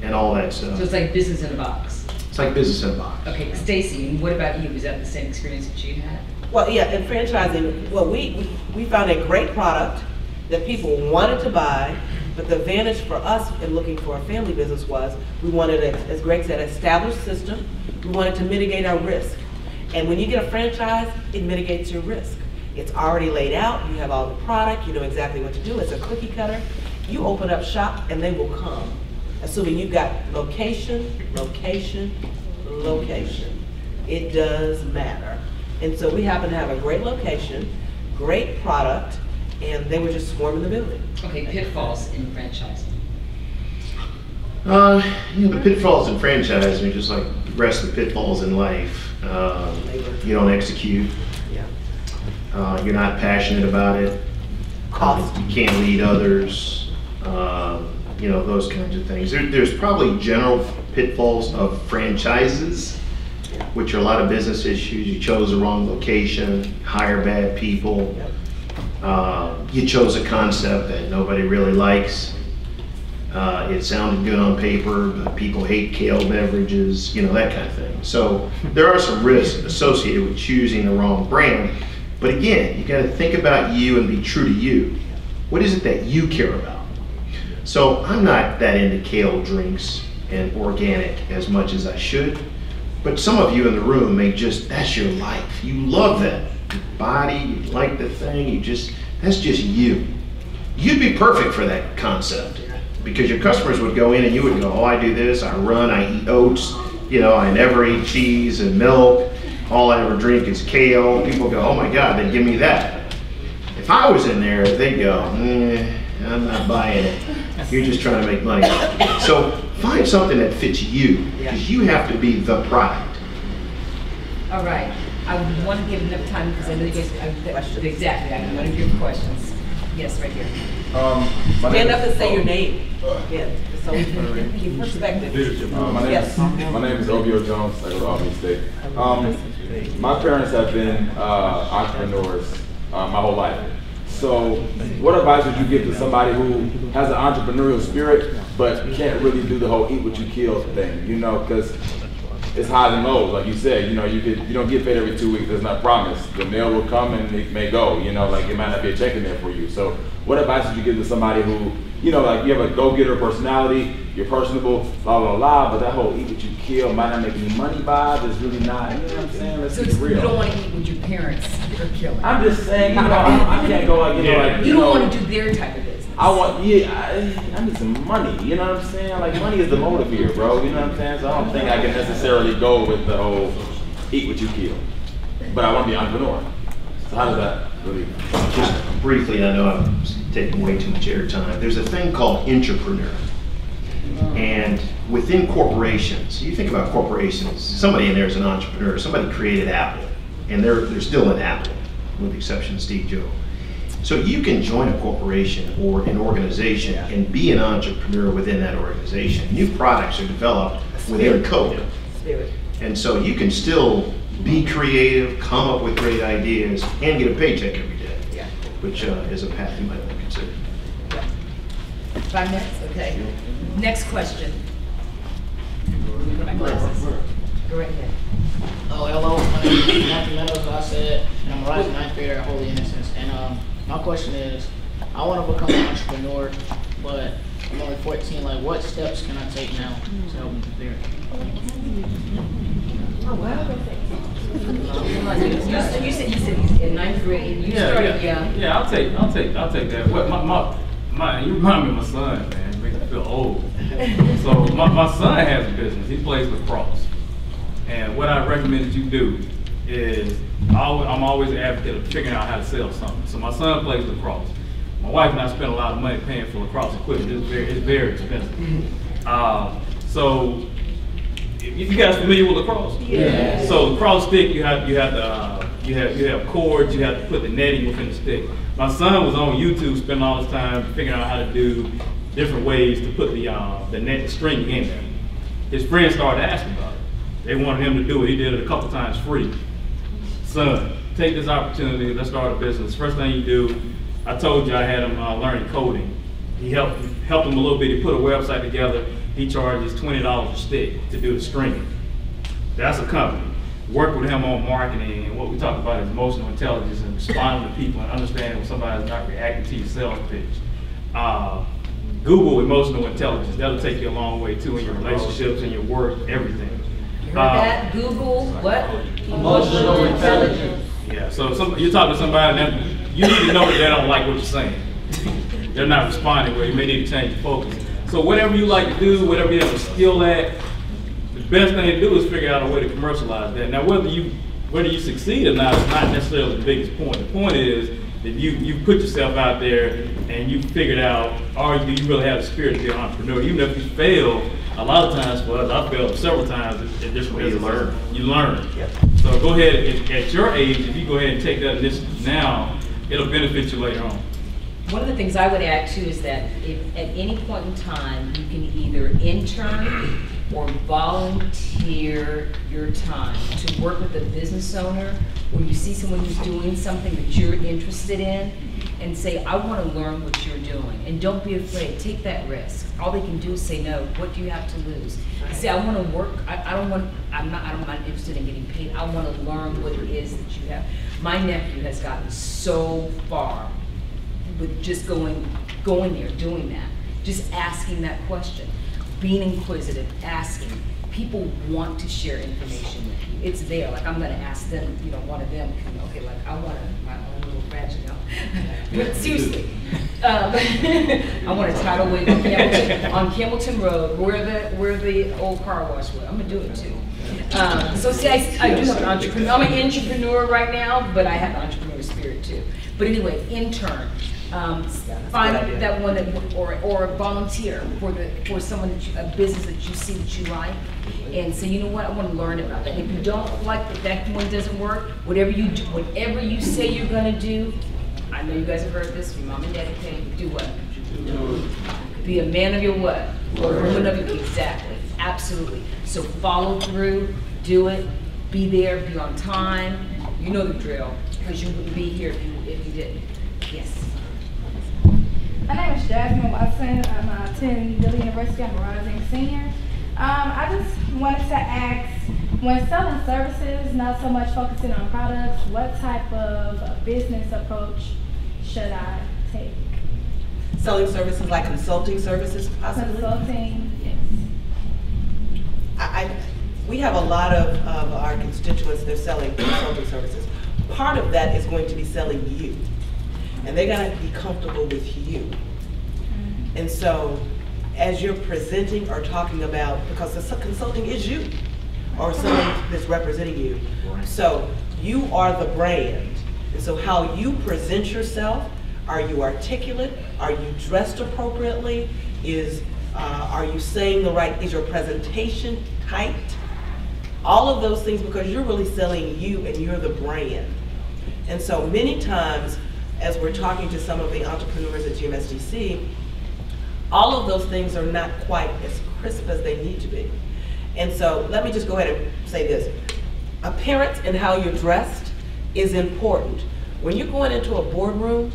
and all that stuff. So it's like business in a box. It's like business in a box. Okay, Stacy, and what about you? Was that the same experience that you had? Well, yeah, in franchising, well, we found a great product that people wanted to buy, but the advantage for us in looking for a family business was we wanted, as Greg said, an established system. We wanted to mitigate our risk. And when you get a franchise, it mitigates your risk. It's already laid out, you have all the product, you know exactly what to do, it's a cookie cutter. You open up shop and they will come, assuming you've got location, location, location. It does matter. And so we happen to have a great location, great product, and they were just swarming the building. Okay, pitfalls in franchising. The pitfalls in franchising, just like the rest of the pitfalls in life. You don't execute. You're not passionate about it. You can't lead others. Those kinds of things. There's probably general pitfalls of franchises, which are a lot of business issues. You chose the wrong location, hire bad people. You chose a concept that nobody really likes. It sounded good on paper, but people hate kale beverages, that kind of thing. So there are some risks associated with choosing the wrong brand. But again, you got to think about you and be true to you. What is it that you care about? So I'm not that into kale drinks and organic as much as I should, but some of you in the room that's your life. You love that body, you like the thing, that's just you. You'd be perfect for that concept because your customers would go in and you would go, oh, I do this, I run, I eat oats, I never eat cheese and milk. All I ever drink is kale. People go, oh my God, then give me that. If I was in there, they'd go, I'm not buying it. You're just trying to make money. So find something that fits you, because you have to be the product. All right. I want to give enough time because I know you guys have questions. Exactly. I want to give questions. Yes, right here. Stand up and say your name. So we can keep perspective. My name is Obio Jones. I go to Albany State. My parents have been entrepreneurs my whole life. So what advice would you give to somebody who has an entrepreneurial spirit but can't really do the whole eat what you kill thing? Because it's highs and lows, like you said. You don't get paid every 2 weeks. There's not promise. The mail will come and it may go. Like it might not be a check in there for you. So what advice would you give to somebody who, like you have a go-getter personality, you're personable, blah blah blah, but that whole eat what you kill might not make any money vibe. It's really not. You know what I'm saying? Let's be real. You don't want to eat what your parents are killing. I'm just saying. I can't go like you don't want to do their type of business. I need some money, you know what I'm saying? Like money is the motive here, bro, you know what I'm saying? So I don't think I can necessarily go with the whole eat what you kill. But I want to be an entrepreneur. So how does that really? Just briefly, I know I'm taking way too much airtime. There's a thing called intrapreneur. And within corporations, you think about corporations, somebody in there is an entrepreneur. Somebody created Apple, and they're still an Apple, with the exception of Steve Jobs. So you can join a corporation or an organization and be an entrepreneur within that organization. New products are developed within code. And so you can still be creative, come up with great ideas, and get a paycheck every day, which is a path you might want to consider. 5 minutes? Okay. Next question. Put my glasses. Go right ahead. Oh, hello. My name is Matthew Meadows, as I said, and I'm a rising 9th grader at Holy Innocents. And my question is, I want to become an entrepreneur, but I'm only 14. Like, what steps can I take now to help me prepare? Oh, wow. You said in 9th grade. You started young. Yeah, I'll take that. What you remind me of my son, man. It makes me feel old. So my son has a business. He plays lacrosse. And what I recommend that you do is, I'm always an advocate of figuring out how to sell something. So my son plays lacrosse. My wife and I spend a lot of money paying for lacrosse equipment. It's very expensive. So, you guys familiar with lacrosse? Yeah. So lacrosse stick, you have cords. You have to put the netting within the stick. My son was on YouTube spending all his time figuring out how to do different ways to put the net string in there. His friends started asking about it. They wanted him to do it. He did it a couple times free. Son, take this opportunity. Let's start a business. First thing you do, I told you I had him learning coding. He helped him a little bit. He put a website together. He charges $20 a stick to do the stringing. That's a company. Work with him on marketing, and what we talk about is emotional intelligence and responding to people and understanding when somebody's not reacting to your sales pitch. Google emotional intelligence. That'll take you a long way too in your relationships and your work, everything. You heard that? Google what? Emotional intelligence. Yeah, so you're talking to somebody that you need to know that they don't like what you're saying. They're not responding well. You may need to change your focus. So whatever you like to do, whatever you have a skill at, the best thing to do is figure out a way to commercialize that. Now whether you succeed or not is not necessarily the biggest point. The point is that you put yourself out there and you figured out, do you really have the spirit to be an entrepreneur? Even if you fail, a lot of times for us, I failed several times in different businesses. You learn. Yep. So go ahead, at your age, if you go ahead and take that initiative now, it'll benefit you later on. One of the things I would add too is that if at any point in time, you can either intern or volunteer your time to work with a business owner, or you see someone who's doing something that you're interested in, and say, I want to learn what you're doing. And don't be afraid, take that risk. All they can do is say no. What do you have to lose? Say, I want to work, I'm not interested in getting paid. I want to learn what it is that you have. My nephew has gotten so far with just going there, doing that, just asking that question, being inquisitive, asking. People want to share information with you. It's there. Like I'm going to ask them, one of them, okay, like I want my own little badge, But seriously, I want a tidal wave on Campbellton Road, where the old car wash was. I'm gonna do it too. So see, I do have an entrepreneur. I'm an entrepreneur right now, but I have an entrepreneur spirit too. But anyway, intern. Find that one or volunteer for someone a business that you see that you like, and say, you know what, I want to learn about that. If you don't like that one doesn't work, whatever you do, whatever you say you're gonna do, I know you guys have heard this from mom and daddy. Do what? Be a man of your what? Or a woman of your exactly. Absolutely. So follow through, do it, be there, be on time. You know the drill, because you wouldn't be here if you didn't. Yes. My name is Jasmine Watson. I'm attending Dilley University. I'm a rising senior. I just wanted to ask, when selling services, not so much focusing on products, what type of business approach should I take? Selling services like consulting services, possibly? Consulting, yes. We have a lot of our constituents that are selling consulting services. Part of that is going to be selling you. And they're going to be comfortable with you. And so, as you're presenting or talking about, because the consulting is you, or someone that's representing you. So, you are the brand. And so how you present yourself, are you articulate? Are you dressed appropriately? Are you saying the right, is your presentation tight? All of those things, because you're really selling you and you're the brand. And so many times, as we're talking to some of the entrepreneurs at GMSDC, all of those things are not quite as crisp as they need to be. And so let me just go ahead and say this. Appearance and how you're dressed is important. When you're going into a boardroom,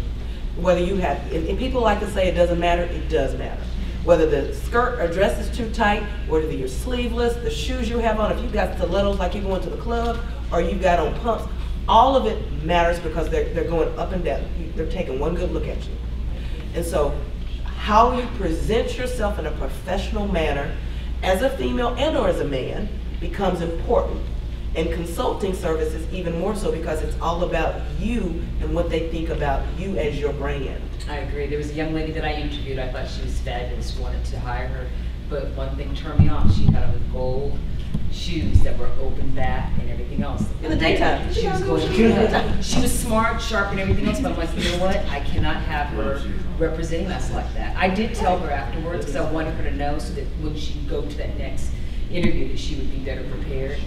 whether you have, and people like to say it doesn't matter, it does matter. Whether the skirt or dress is too tight, whether you're sleeveless, the shoes you have on, if you've got stilettos like you're going to the club, or you've got on pumps, all of it matters because they're going up and down. They're taking one good look at you. And so how you present yourself in a professional manner as a female and or as a man becomes important. And consulting services even more so, because it's all about you and what they think about you as your brand. I agree. There was a young lady that I interviewed. I thought she was fabulous, wanted to hire her. But one thing turned me on. She had on with gold shoes that were open back and everything else. In the daytime. She was going. She was smart, sharp, and everything else. But I'm like, you know what? I cannot have her representing us like that. I did tell her afterwards because I wanted her to know so that when she go to that next interview that she would be better prepared.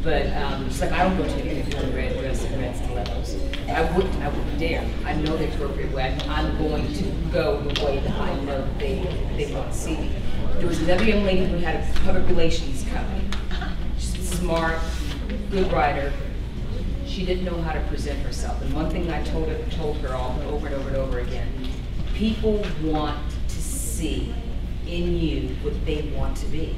But she's like, I don't go to an interview in red dress and red stilettos. I wouldn't dare. I know the appropriate way. I'm going to go the way that I know they want to see me. There was another young lady who had a public relations company. She's smart, good writer. She didn't know how to present herself. And one thing I told her all over and over and over again, people want to see in you what they want to be.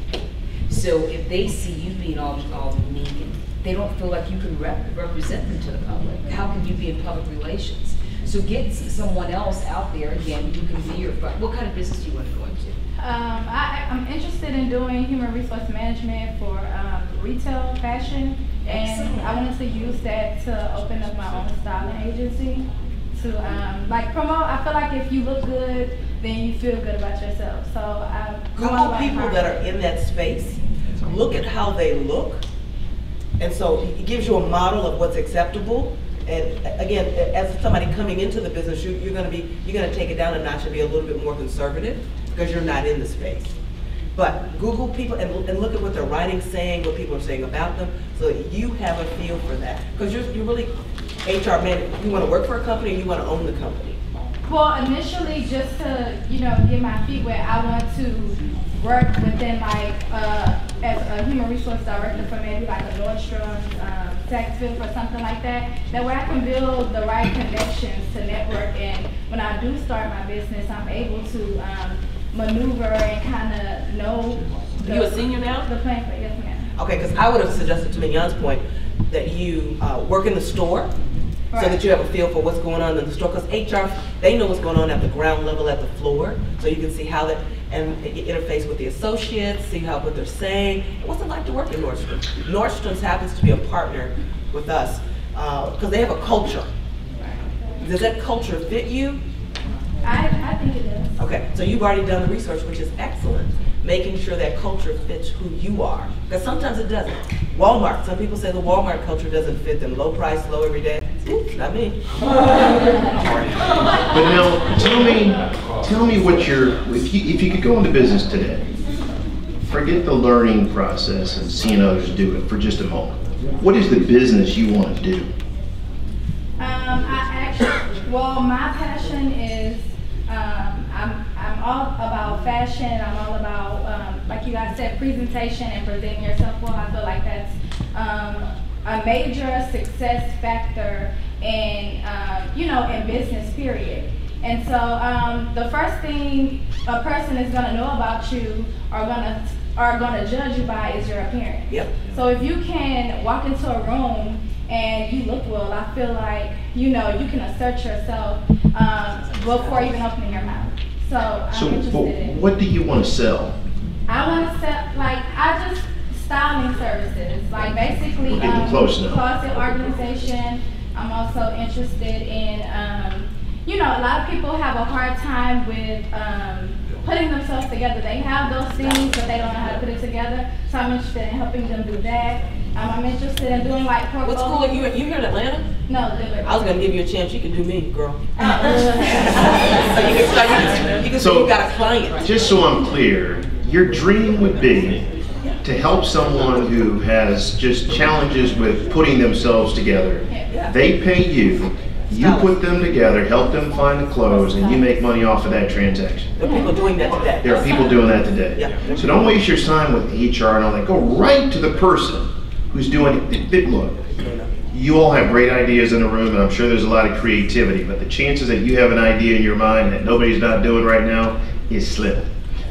So if they see you being all unique, and they don't feel like you can represent them to the public, how can you be in public relations? So get someone else out there, again, who can be your front. What kind of business do you want to go into? I'm interested in doing human resource management for retail fashion. And I wanted to use that to open up my own styling agency to like promote. I feel like if you look good, then you feel good about yourself. So Google people that are in that space, look at how they look, and so it gives you a model of what's acceptable, And again, as somebody coming into the business, you're gonna take it down a notch and be a little bit more conservative because you're not in the space. But Google people and look at what they're writing, saying, what people are saying about them, so that you have a feel for that. Because you're really HR man. You want to work for a company, or you want to own the company? Well, initially, just to get my feet wet, I want to work within as a human resource director for maybe like a Nordstrom's, Saks or something like that. That way I can build the right connections to network, and when I do start my business, I'm able to maneuver and kind of know. You a senior now? The plan for yes, ma'am. Okay, because I would have suggested to Mignon's point that you work in the store. So that you have a feel for what's going on in the store, because HR, they know what's going on at the ground level, at the floor, so you can see how that, and interface with the associates, see what they're saying. What's it like to work at Nordstrom? Nordstrom's happens to be a partner with us, because they have a culture. Does that culture fit you? I think it does. Okay, so you've already done the research, which is excellent. Making sure that culture fits who you are, because sometimes it doesn't. Walmart, some people say the Walmart culture doesn't fit them. Low price, low every day. Oops, not me. But now, tell me what if you could go into business today, forget the learning process and seeing others do it for just a moment. What is the business you want to do? My passion is, I'm all about fashion. I'm all about, like you guys said, presentation and presenting yourself well. I feel like that's a major success factor in, in business, period. And so the first thing a person is going to know about you are going to judge you by is your appearance. Yep. So if you can walk into a room and you look well, I feel like, you can assert yourself before even opening your mouth. So I'm interested in. What do you want to sell? I want to sell, styling services, like basically We're getting close now. closet organization. I'm also interested in, a lot of people have a hard time with putting themselves together. They have those things, but they don't know how to put it together. So I'm interested in helping them do that. I'm interested in doing like portfolio. What school are you at? You here in Atlanta? No, Dillard. I was going to give you a chance. You can do me, girl. So you got a client. Just so I'm clear, your dream would be to help someone who has just challenges with putting themselves together. They pay you, you put them together, help them find the clothes, and you make money off of that transaction. There are people doing that today. There are people doing that today. Yeah. So don't waste your time with HR and all that. Go right to the person who's doing it. Look, you all have great ideas in the room, and I'm sure there's a lot of creativity, but the chances that you have an idea in your mind that nobody's not doing right now is slim.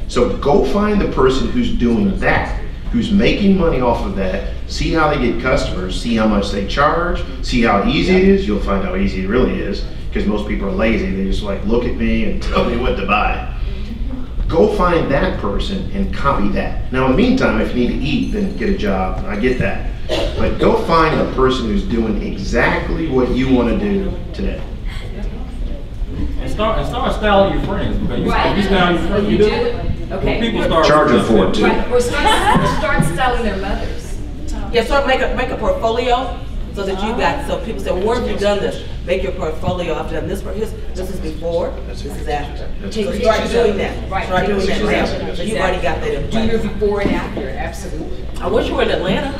So go find the person who's doing that, who's making money off of that, see how they get customers, see how much they charge, see how easy it is. You'll find how easy it really is, because most people are lazy. They just like, look at me and tell me what to buy. Go find that person and copy that. Now in the meantime, if you need to eat, then get a job. I get that. But go find a person who's doing exactly what you want to do today. And start styling your friends, because you style your friends, you do it. Okay. People start charging for it too. Right. Or start styling their mothers. Yeah, so make a portfolio so that you got, so people say, well, where have you done this? Make your portfolio. I've done this, this is before, this is after. So start doing that. Right. Start doing that now. So you've already got that in place. Do your before and after, absolutely. I wish you were in Atlanta.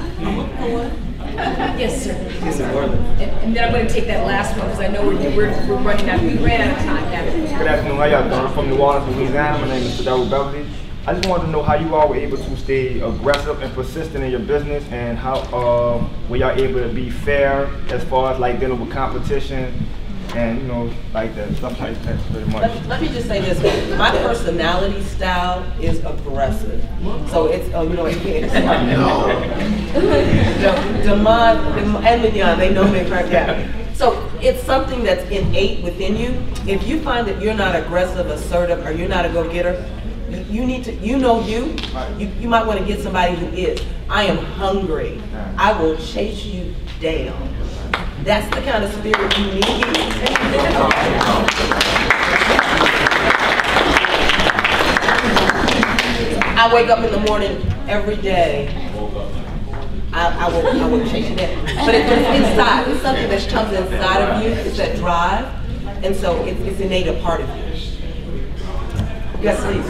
Yes, sir. And then I'm going to take that last one because I know we're running out. We ran out of time now. Good afternoon. How y'all doing? I'm from New Orleans, Louisiana. My name is Darrell Beverly. I just wanted to know how you all were able to stay aggressive and persistent in your business, and how were y'all able to be fair as far as like dealing with competition and like that, stuff like that, pretty much. Let me just say this. My personality style is aggressive. So it's, it's Demond and Mignon, they know me right now. So it's something that's innate within you. If you find that you're not aggressive, assertive, or you're not a go-getter, you need to, you might want to get somebody who is. I am hungry. I will chase you down. That's the kind of spirit you need. I wake up in the morning every day I will chase you down. But it's inside. It's something that comes inside of you. It's that drive, and so it's innate a part of you. Yes, please.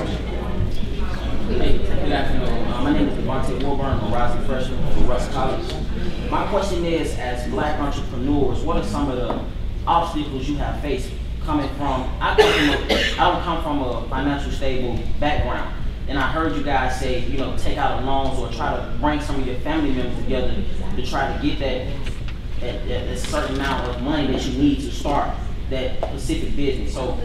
Good afternoon. My name is Devontae Warburn. I'm a rising freshman for Russ College. My question is, as Black entrepreneurs, what are some of the obstacles you have faced coming from? I come from a financial stable background, and I heard you guys say, you know, take out loans or try to bring some of your family members together to try to get that certain amount of money that you need to start that specific business. So,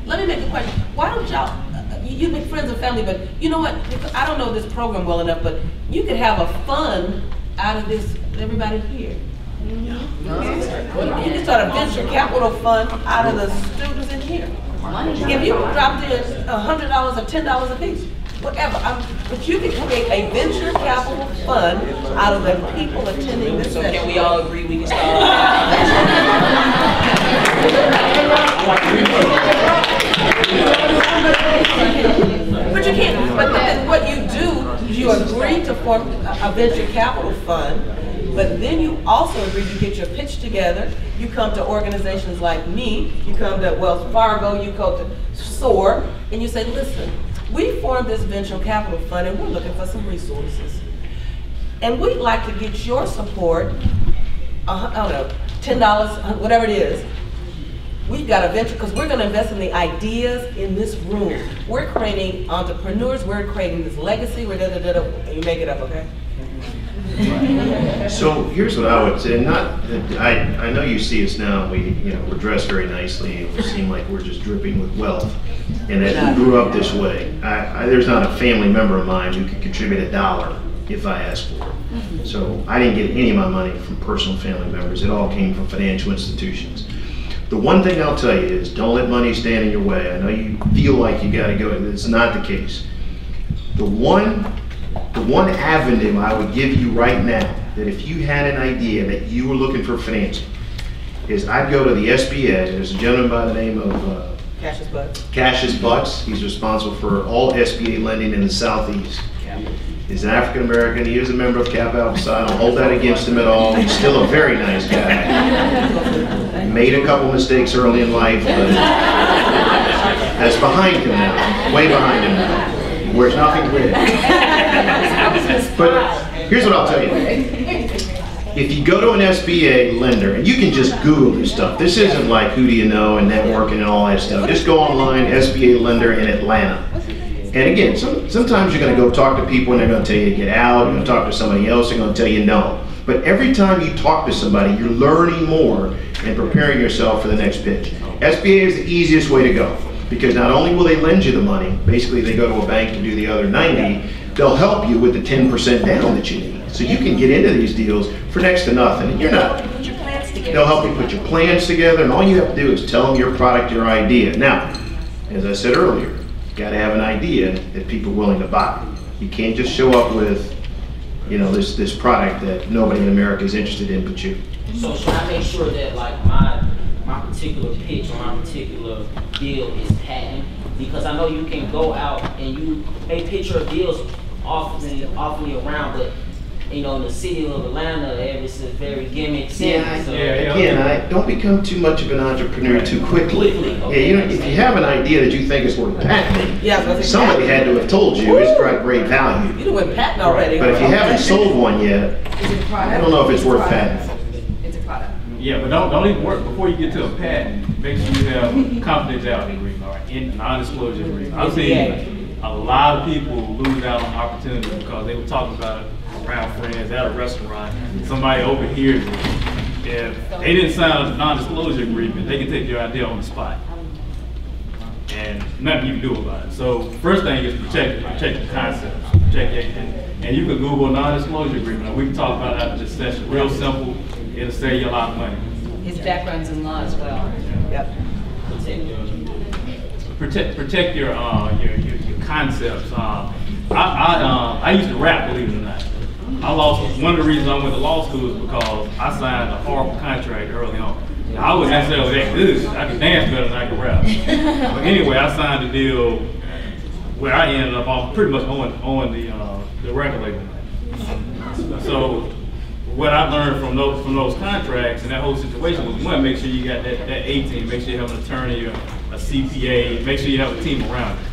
let me make a question. Why don't y'all? You make friends and family, but you know what? I don't know this program well enough, but you could have a fund out of this. Everybody here. You can start a venture capital fund out of the students in here. If you dropped in $100 or $10 a piece, whatever. But you can create a venture capital fund out of the people attending this session. So can we all agree we can start? But you can't. But then what you do, you agree to form a venture capital fund. But then you also agree to get your pitch together. You come to organizations like me, you come to Wells Fargo, you go to SOAR, and you say, listen, we formed this venture capital fund and we're looking for some resources. And we'd like to get your support, I don't know, $10, whatever it is. We've got a venture, because we're going to invest in the ideas in this room. We're creating entrepreneurs, we're creating this legacy, we're you make it up, okay? So here's what I would say. I know you see us now. We're dressed very nicely. And we seem like we're just dripping with wealth, and that we grew up this way. There's not a family member of mine who could contribute $1 if I asked for it. So I didn't get any of my money from personal family members. It all came from financial institutions. The one thing I'll tell you is, don't let money stand in your way. I know you feel like you got to go. It's not the case. The one avenue I would give you right now, that if you had an idea that you were looking for financing, is I'd go to the SBA. There's a gentleman by the name of Cassius Butts. He's responsible for all SBA lending in the Southeast. He's an African American. He is a member of Kappa Alpha Psi. I don't hold that against him at all. He's still a very nice guy. Made a couple mistakes early in life, but that's behind him now. Way behind him now. He wears nothing red. But here's what I'll tell you. If you go to an SBA lender, and you can just Google this stuff. This isn't like who do you know and networking and all that stuff. Just go online, SBA lender in Atlanta. And again, sometimes you're going to go talk to people and they're going to tell you to get out. You're going to talk to somebody else, they're going to tell you no. But every time you talk to somebody, you're learning more and preparing yourself for the next pitch. SBA is the easiest way to go, because not only will they lend you the money, basically they go to a bank to do the other 90, they'll help you with the 10% down that you need. So you can get into these deals for next to nothing. And you're not. They'll help you put your plans together, and all you have to do is tell them your product, your idea. Now, as I said earlier, you got to have an idea that people are willing to buy. You can't just show up with, this product that nobody in America is interested in but you. So should I make sure that like my particular pitch or my particular deal is patent? Because I know you can go out and you may pitch your deals awfully around, but in the city of Atlanta, it's a very gimmick city. Again, don't become too much of an entrepreneur too quickly. Okay. If you have an idea that you think is worth patenting, somebody had to have told you it's got great value. You went patent already. But if you haven't sold one yet, I don't know if it's worth patenting. It's a product. Yeah, but don't even work before you get to a patent. Make sure you have confidentiality agreement or non-disclosure agreement. I've seen a lot of people lose out on opportunities because they were talking about it around friends at a restaurant. Somebody overhears it. If they didn't sign a non-disclosure agreement, they can take your idea on the spot, and nothing you can do about it. So first thing is protect the concepts, and you can Google non-disclosure agreement. We can talk about that in this session. Real simple. It'll save you a lot of money. His background's in law as well. Yep. Protect your concepts. I used to rap, believe it or not. I lost. One of the reasons I went to law school is because I signed a horrible contract early on. I wasn't necessarily that good. I could dance better than I could rap. But anyway, I signed a deal where I ended up pretty much on the record label. So what I learned from those contracts and that whole situation was, one, make sure you got that A team, make sure you have an attorney, a CPA, make sure you have a team around it.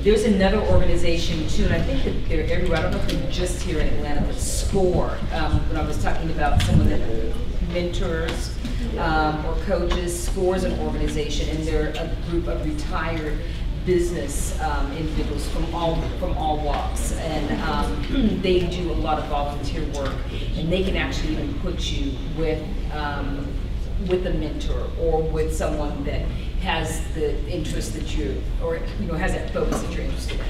There's another organization too, and I think that they're everywhere. I don't know if they're just here in Atlanta, but SCORE. When I was talking about someone that mentors or coaches, SCORE is an organization, and they're a group of retired business individuals from all walks, and they do a lot of volunteer work, and they can actually even put you with a mentor or with someone that has the interest that you, or has that focus that you're interested in.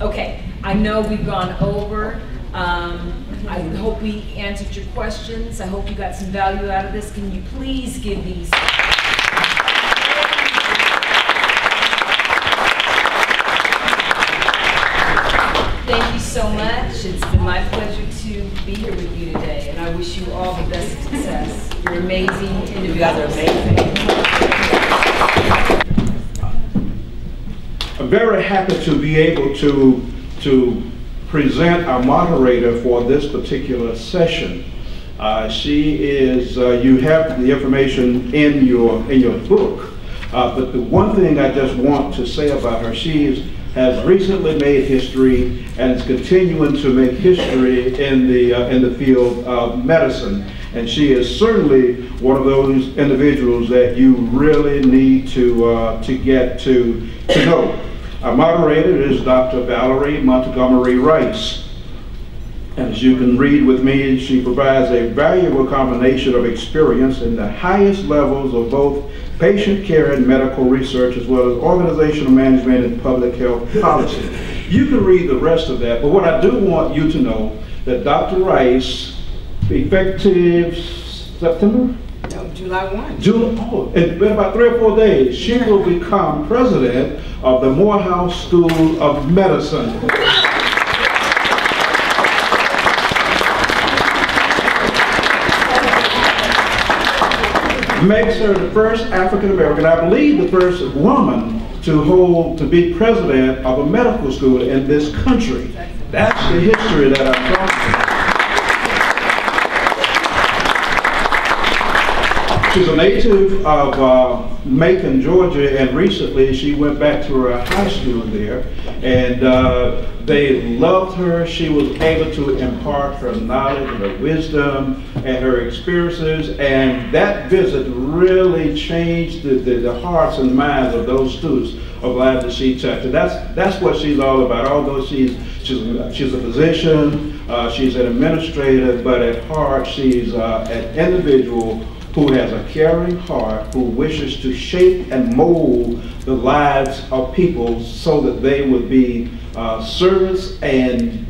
Okay, I know we've gone over. I hope we answered your questions. I hope you got some value out of this. Can you please give these? Thank you so much. It's been my pleasure to be here with you today, and I wish you all the best success. You're amazing. You guys are amazing. I'm very happy to be able to present our moderator for this particular session. She is, you have the information in your book, but the one thing I just want to say about her, she has recently made history and is continuing to make history in the field of medicine. And she is certainly one of those individuals that you really need to get to know. Our moderator is Dr. Valerie Montgomery Rice. And as you can read with me, she provides a valuable combination of experience in the highest levels of both patient care and medical research, as well as organizational management and public health policy. You can read the rest of that, but what I do want you to know that Dr. Rice, effective September? No, July 1. In about 3 or 4 days, she will become president of the Morehouse School of Medicine. Makes her the first African American, I believe the first woman to be president of a medical school in this country. That's the history that I'm talking about. She's a native of Macon, Georgia, and recently she went back to her high school there, and they loved her. She was able to impart her knowledge and her wisdom and her experiences, and that visit really changed the hearts and minds of those students of lives that she touched. And that's what she's all about. Although she's a physician, she's an administrator, but at heart she's an individual who has a caring heart, who wishes to shape and mold the lives of people so that they would be service and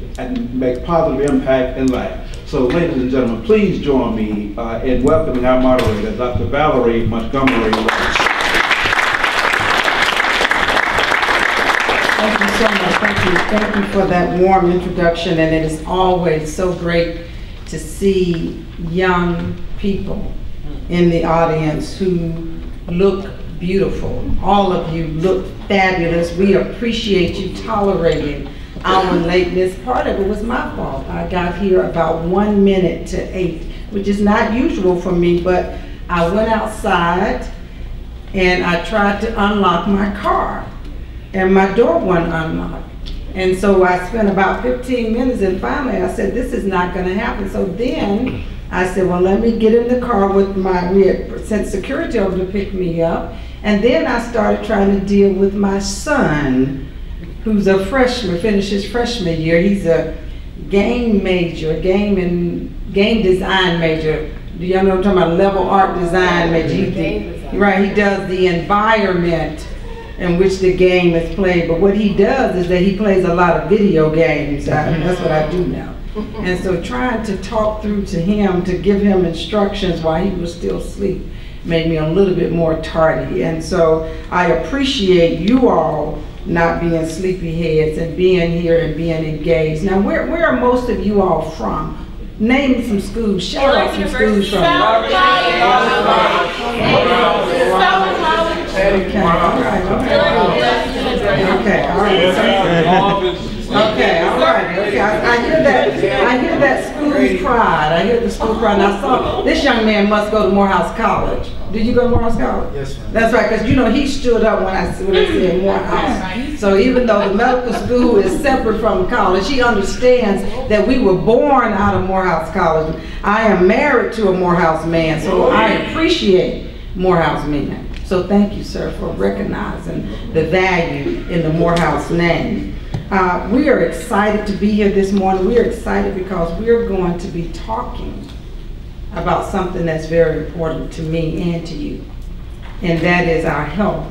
make positive impact in life. So ladies and gentlemen, please join me in welcoming our moderator, Dr. Valerie Montgomery Rice. Thank you so much. Thank you for that warm introduction, and it is always so great to see young people in the audience who look beautiful. All of you look fabulous. We appreciate you tolerating our lateness. Part of it was my fault. I got here about 1 minute to 8, which is not usual for me, but I went outside and I tried to unlock my car and my door wasn't unlocked. And so I spent about 15 minutes and finally I said, this is not gonna happen. So then I said, well, let me get in the car with we had sent security over to pick me up. And then I started trying to deal with my son, who's a freshman, finished his freshman year. He's a game major, game design major. Do y'all know what I'm talking about? Level art design major. Right, he does the environment in which the game is played. But what he does is that he plays a lot of video games. That's what I do now. And so trying to talk through to him, to give him instructions while he was still asleep, made me a little bit more tardy. And so I appreciate you all not being sleepyheads and being here and being engaged. Now, where are most of you all from? Name some schools. Shout out some schools from. Okay, all right. Okay, all right. Okay, I pride. I hear the school pride. And I saw this young man must go to Morehouse College. Did you go to Morehouse College? Yes, ma'am. That's right, because you know he stood up when I said Morehouse. So even though the medical school is separate from college, he understands that we were born out of Morehouse College. I am married to a Morehouse man, so I appreciate Morehouse men. So thank you, sir, for recognizing the value in the Morehouse name. We are excited to be here this morning. We are excited because we are going to be talking about something that's very important to me and to you, and that is our health.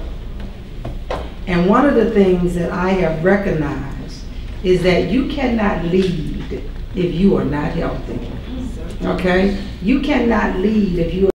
And one of the things that I have recognized is that you cannot lead if you are not healthy. Okay? You cannot lead if you